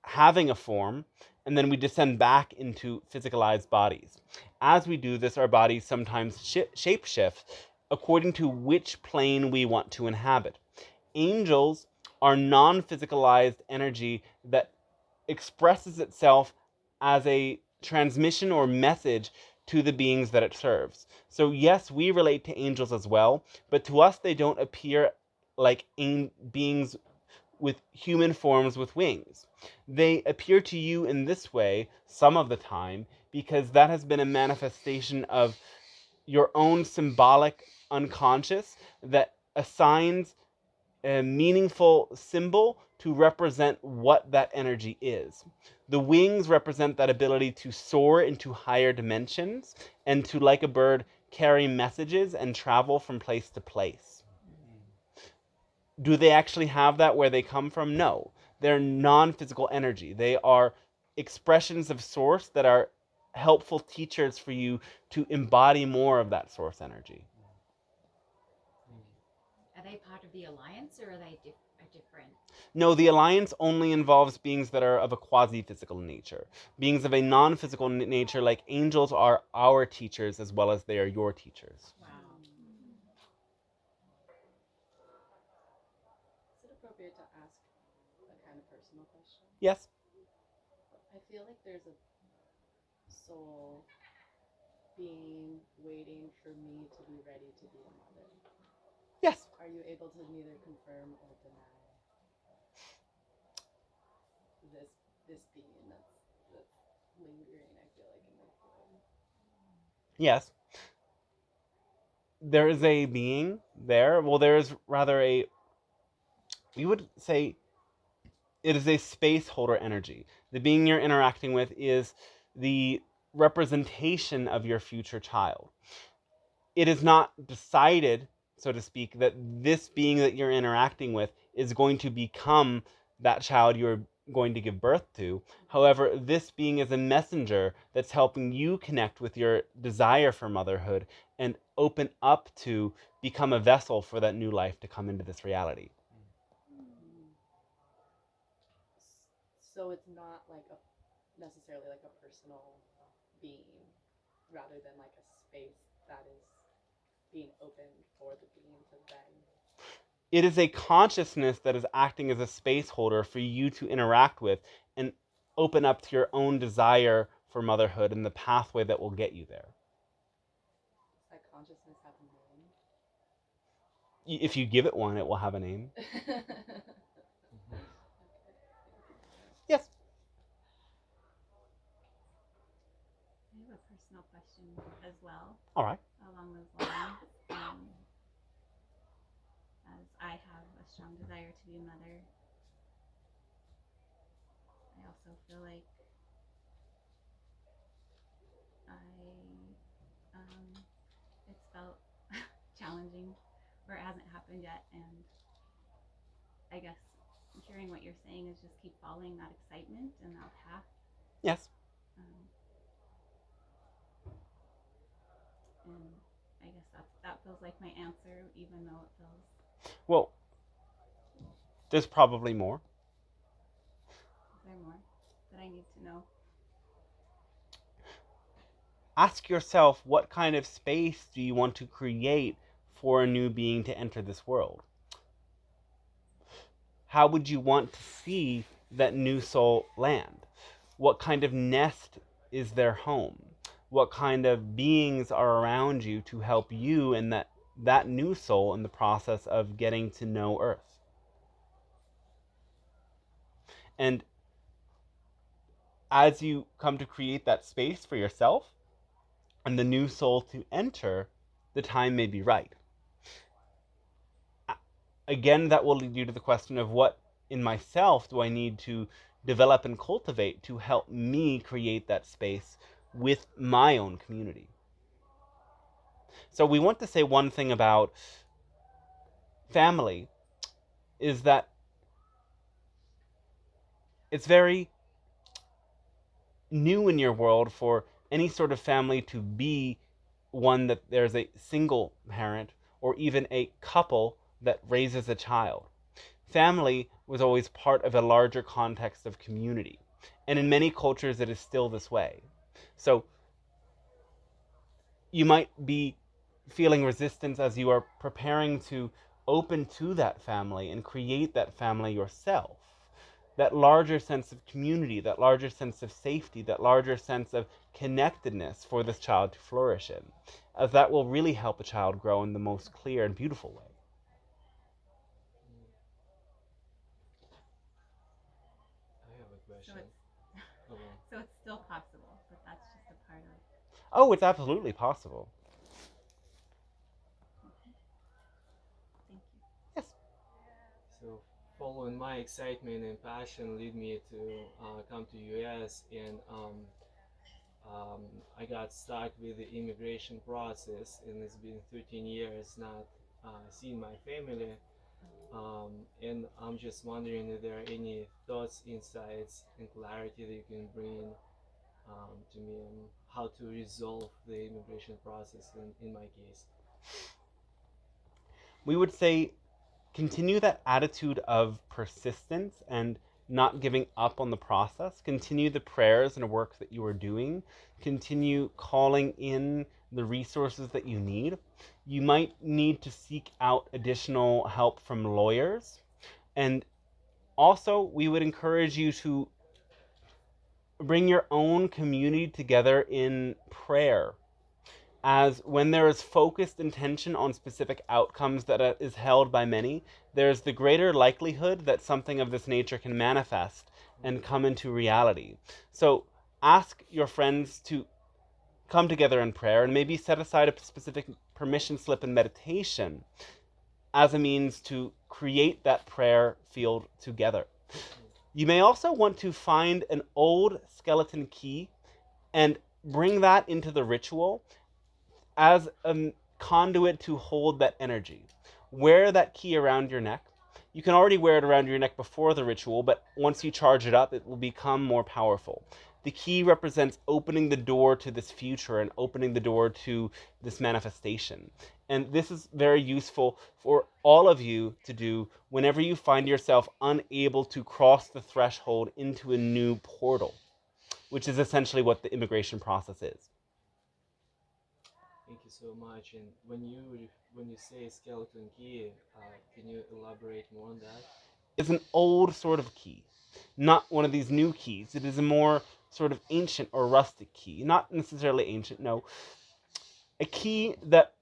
having a form, and then we descend back into physicalized bodies. As we do this, our bodies sometimes shape-shift according to which plane we want to inhabit. Angels are non-physicalized energy that expresses itself as a transmission or message to the beings that it serves. So yes, we relate to angels as well, but to us they don't appear like beings with human forms with wings. They appear to you in this way some of the time because that has been a manifestation of your own symbolic unconscious that assigns a meaningful symbol to represent what that energy is. The wings represent that ability to soar into higher dimensions and to, like a bird, carry messages and travel from place to place. Do they actually have that where they come from? No. They're non-physical energy. They are expressions of source that are helpful teachers for you to embody more of that source energy. Are they part of the alliance, or are they different? No, the alliance only involves beings that are of a quasi-physical nature. Beings of a non-physical nature, like angels, are our teachers as well as they are your teachers. Wow. Is it appropriate to ask a kind of personal question? Yes. I feel like there's a soul being waiting for me to be ready to be a mother. Yes. Are you able to neither confirm or deny this being that's lingering, I feel like, in my field? Yes. There is a being there. Well, there is rather a, we would say it is a space holder energy. The being you're interacting with is the representation of your future child. It is not decided, so to speak, that this being that you're interacting with is going to become that child you're going to give birth to. However, this being is a messenger that's helping you connect with your desire for motherhood and open up to become a vessel for that new life to come into this reality. So it's not like necessarily like a personal being, rather than like a space that is being opened for the being to then. It is a consciousness that is acting as a space holder for you to interact with and open up to your own desire for motherhood and the pathway that will get you there. Does that consciousness have a name? If you give it one, it will have a name. Yes. I have a personal question as well. All right. Along those lines, as I have a strong desire to be a mother, I also feel like it's felt challenging, or it hasn't happened yet, and I guess hearing what you're saying is just keep following that excitement and that path. Yes. And I guess that feels like my answer, even though it feels. Well, there's probably more. Is there more that I need to know? Ask yourself, what kind of space do you want to create for a new being to enter this world? How would you want to see that new soul land? What kind of nest is their home? What kind of beings are around you to help you and that new soul in the process of getting to know Earth? And as you come to create that space for yourself and the new soul to enter, the time may be right. Again, that will lead you to the question of what in myself do I need to develop and cultivate to help me create that space with my own community. So we want to say one thing about family is that it's very new in your world for any sort of family to be one that there's a single parent or even a couple that raises a child. Family was always part of a larger context of community. And in many cultures, it is still this way. So you might be feeling resistance as you are preparing to open to that family and create that family yourself. That larger sense of community, that larger sense of safety, that larger sense of connectedness for this child to flourish in, as that will really help a child grow in the most clear and beautiful way. I have a question. So it's still possible, but that's just a part of. Oh, it's absolutely possible. following my excitement and passion lead me to come to US, and I got stuck with the immigration process, and it's been 13 years not seeing my family. And I'm just wondering if there are any thoughts, insights, and clarity that you can bring to me on how to resolve the immigration process in my case. We would say continue that attitude of persistence and not giving up on the process. Continue the prayers and work that you are doing. Continue calling in the resources that you need. You might need to seek out additional help from lawyers. And also, we would encourage you to bring your own community together in prayer, as when there is focused intention on specific outcomes that is held by many, there's the greater likelihood that something of this nature can manifest and come into reality. So ask your friends to come together in prayer and maybe set aside a specific permission slip in meditation as a means to create that prayer field together. You may also want to find an old skeleton key and bring that into the ritual as a conduit to hold that energy. Wear that key around your neck. You can already wear it around your neck before the ritual, but once you charge it up, it will become more powerful. The key represents opening the door to this future and opening the door to this manifestation. And this is very useful for all of you to do whenever you find yourself unable to cross the threshold into a new portal, which is essentially what the immigration process is. Thank you so much. And when you say skeleton key, can you elaborate more on that? It's an old sort of key, not one of these new keys. It is a more sort of ancient or rustic key. Not necessarily ancient, no. A key that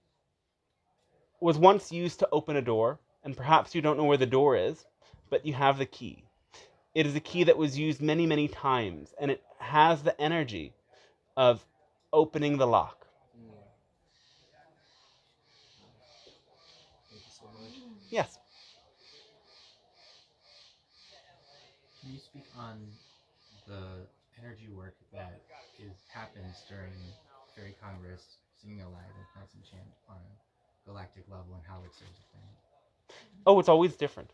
was once used to open a door, and perhaps you don't know where the door is, but you have the key. It is a key that was used many, many times, and it has the energy of opening the lock. Thank you so much. Yes. Can you speak on the energy work that happens during Fairy Congress, Singing Alive, and Plants Enchant on a galactic level, and how it serves the planet? Oh, it's always different.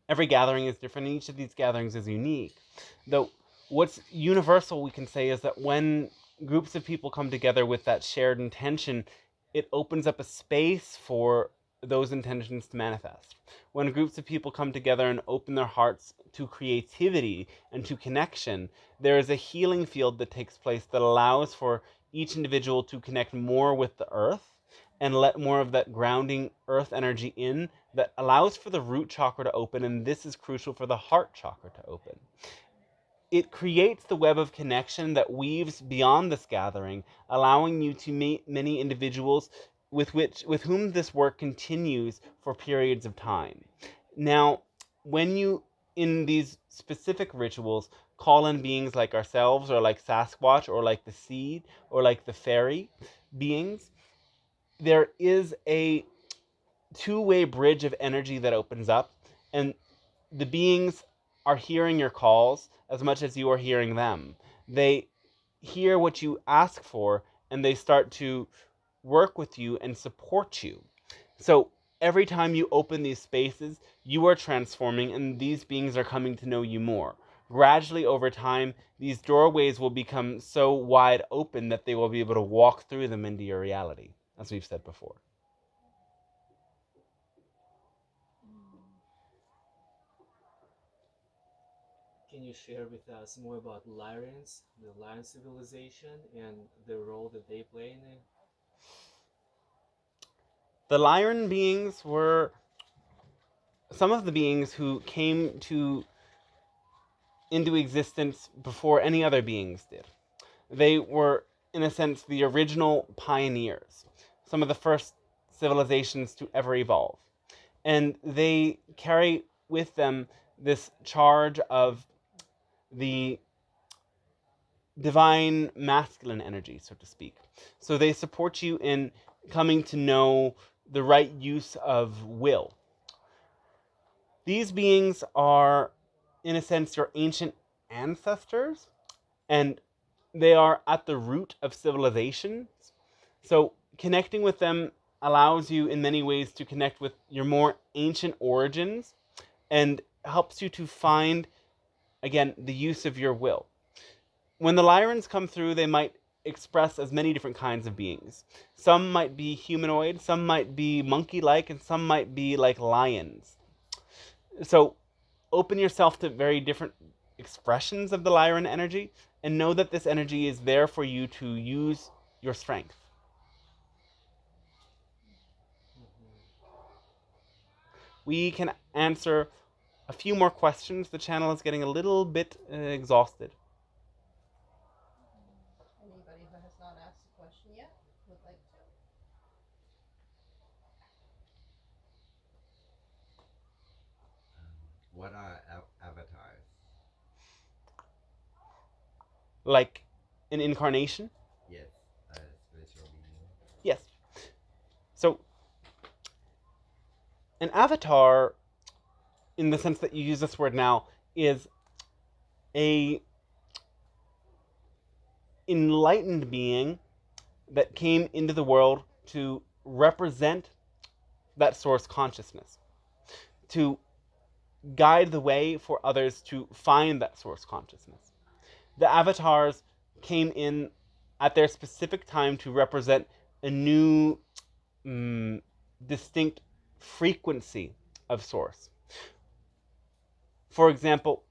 Every gathering is different, and each of these gatherings is unique. Though what's universal, we can say, is that when groups of people come together with that shared intention, it opens up a space for those intentions to manifest. When groups of people come together and open their hearts to creativity and to connection, there is a healing field that takes place that allows for each individual to connect more with the earth and let more of that grounding earth energy in, that allows for the root chakra to open, and this is crucial for the heart chakra to open. It creates the web of connection that weaves beyond this gathering, allowing you to meet many individuals with whom this work continues for periods of time. Now, when you, in these specific rituals, call in beings like ourselves, or like Sasquatch, or like the seed, or like the fairy beings, there is a two-way bridge of energy that opens up, and the beings are hearing your calls as much as you are hearing them. They hear what you ask for, and they start to work with you and support you. So every time you open these spaces, you are transforming, and these beings are coming to know you more. Gradually, over time, these doorways will become so wide open that they will be able to walk through them into your reality, as we've said before. Can you share with us more about Lyrians, the Lion civilization, and the role that they play in it? The Lyran beings were some of the beings who came into existence before any other beings did. They were, in a sense, the original pioneers, some of the first civilizations to ever evolve. And they carry with them this charge of the divine masculine energy, so to speak. So they support you in coming to know the right use of will. These beings are, in a sense, your ancient ancestors, and they are at the root of civilizations. So connecting with them allows you in many ways to connect with your more ancient origins and helps you to find, again, the use of your will. When the Lyrans come through, they might express as many different kinds of beings. Some might be humanoid, some might be monkey-like, and some might be like lions. So open yourself to very different expressions of the Lyran energy, and know that this energy is there for you to use your strength. We can answer a few more questions. The channel is getting a little bit exhausted. Anybody who has not asked a question yet would like to? What are avatars? Like an incarnation? Yes, a spiritual being. Yes. So, an avatar, in the sense that you use this word now, is a enlightened being that came into the world to represent that source consciousness, to guide the way for others to find that source consciousness. The avatars came in at their specific time to represent a new, distinct frequency of source. For example,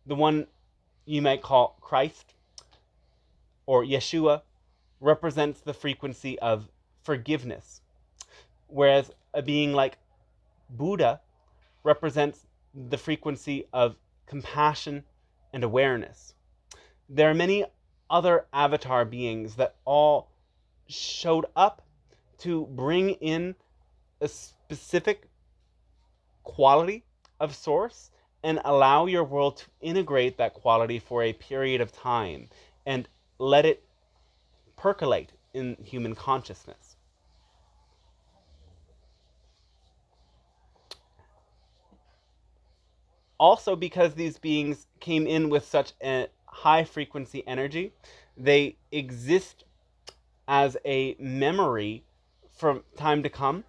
the one you might call Christ or Yeshua represents the frequency of forgiveness, whereas a being like Buddha represents the frequency of compassion and awareness. There are many other avatar beings that all showed up to bring in a specific quality of source and allow your world to integrate that quality for a period of time and let it percolate in human consciousness. Also, because these beings came in with such a high frequency energy, they exist as a memory from time to come,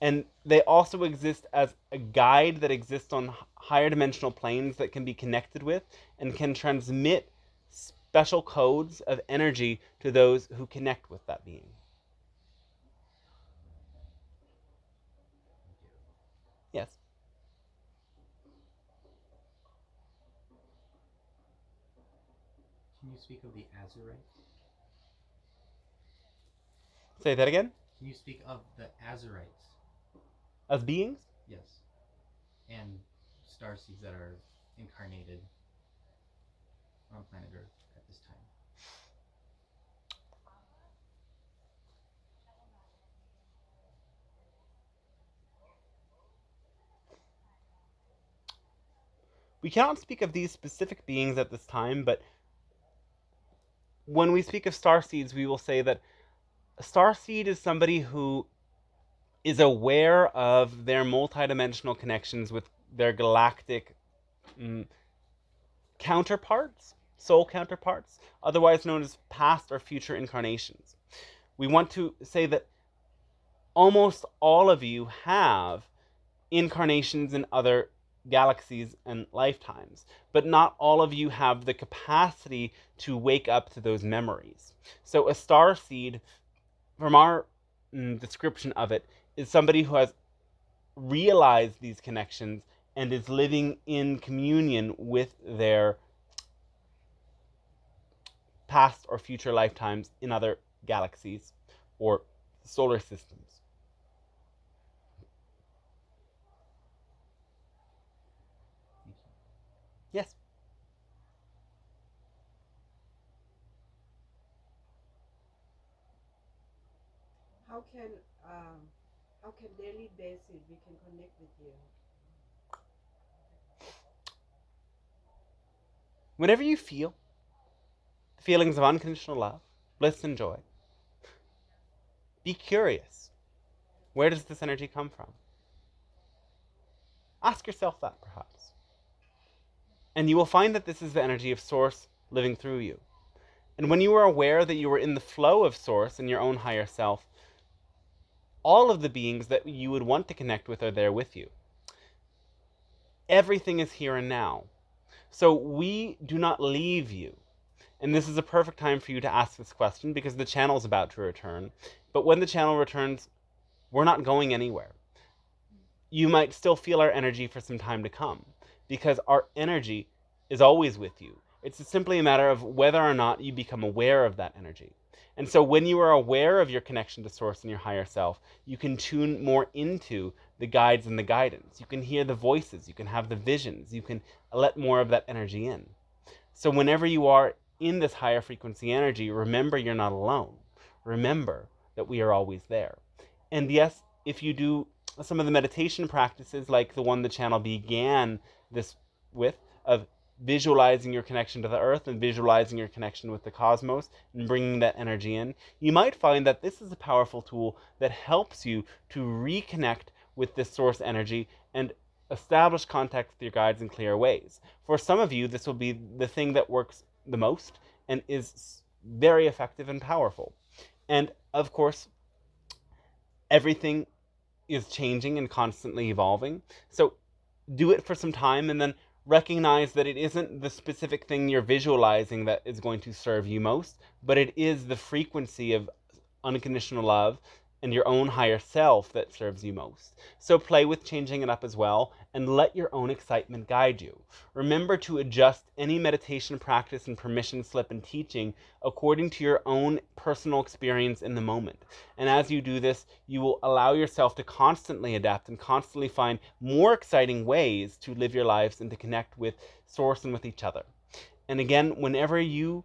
and they also exist as a guide that exists on higher dimensional planes that can be connected with and can transmit special codes of energy to those who connect with that being. Yes. Can you speak of the Azurites? Say that again? Can you speak of the Azurites? As beings? Yes. And starseeds that are incarnated on planet Earth at this time. We cannot speak of these specific beings at this time, but when we speak of starseeds, we will say that a starseed is somebody who is aware of their multidimensional connections with their galactic counterparts, soul counterparts, otherwise known as past or future incarnations. We want to say that almost all of you have incarnations in other galaxies and lifetimes, but not all of you have the capacity to wake up to those memories. So a starseed, from our description of it, is somebody who has realized these connections and is living in communion with their past or future lifetimes in other galaxies or solar systems. Yes. How can daily basis we can connect with you? Whenever you feel the feelings of unconditional love, bliss, and joy, be curious. Where does this energy come from? Ask yourself that, perhaps. And you will find that this is the energy of Source living through you. And when you are aware that you are in the flow of Source in your own higher self, all of the beings that you would want to connect with are there with you. Everything is here and now. So we do not leave you. And this is a perfect time for you to ask this question because the channel is about to return. But when the channel returns, we're not going anywhere. You might still feel our energy for some time to come because our energy is always with you. It's simply a matter of whether or not you become aware of that energy. And so when you are aware of your connection to Source and your higher self, you can tune more into the guides and the guidance. You can hear the voices. You can have the visions. You can let more of that energy in. So whenever you are in this higher frequency energy, remember you're not alone. Remember that we are always there. And yes, if you do some of the meditation practices like the one the channel began this with, of visualizing your connection to the earth and visualizing your connection with the cosmos and bringing that energy in, you might find that this is a powerful tool that helps you to reconnect with this source energy and establish contact with your guides in clear ways. For some of you, this will be the thing that works the most and is very effective and powerful. And of course, everything is changing and constantly evolving. So do it for some time and then recognize that it isn't the specific thing you're visualizing that is going to serve you most, but it is the frequency of unconditional love and your own higher self that serves you most. So play with changing it up as well and let your own excitement guide you. Remember to adjust any meditation practice and permission slip and teaching according to your own personal experience in the moment. And as you do this, you will allow yourself to constantly adapt and constantly find more exciting ways to live your lives and to connect with Source and with each other. And again, whenever you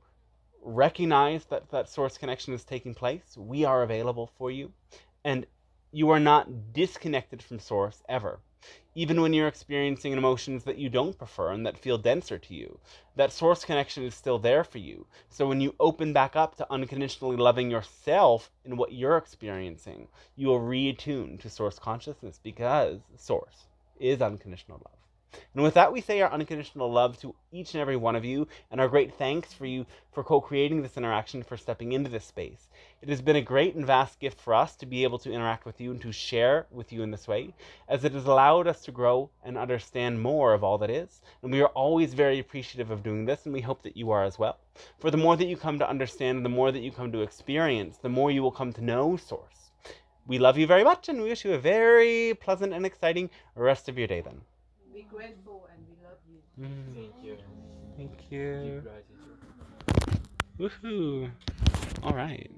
recognize that that source connection is taking place, we are available for you. And you are not disconnected from Source ever. Even when you're experiencing emotions that you don't prefer and that feel denser to you, that Source connection is still there for you. So when you open back up to unconditionally loving yourself in what you're experiencing, you will reattune to Source consciousness because Source is unconditional love. And with that, we say our unconditional love to each and every one of you, and our great thanks for you for co-creating this interaction, for stepping into this space. It has been a great and vast gift for us to be able to interact with you and to share with you in this way, as it has allowed us to grow and understand more of all that is. And we are always very appreciative of doing this, and we hope that you are as well. For the more that you come to understand, the more that you come to experience, the more you will come to know Source. We love you very much, and we wish you a very pleasant and exciting rest of your day then. Be grateful and we love you. Thank you. Thank you. Deep gratitude. Woohoo. All right.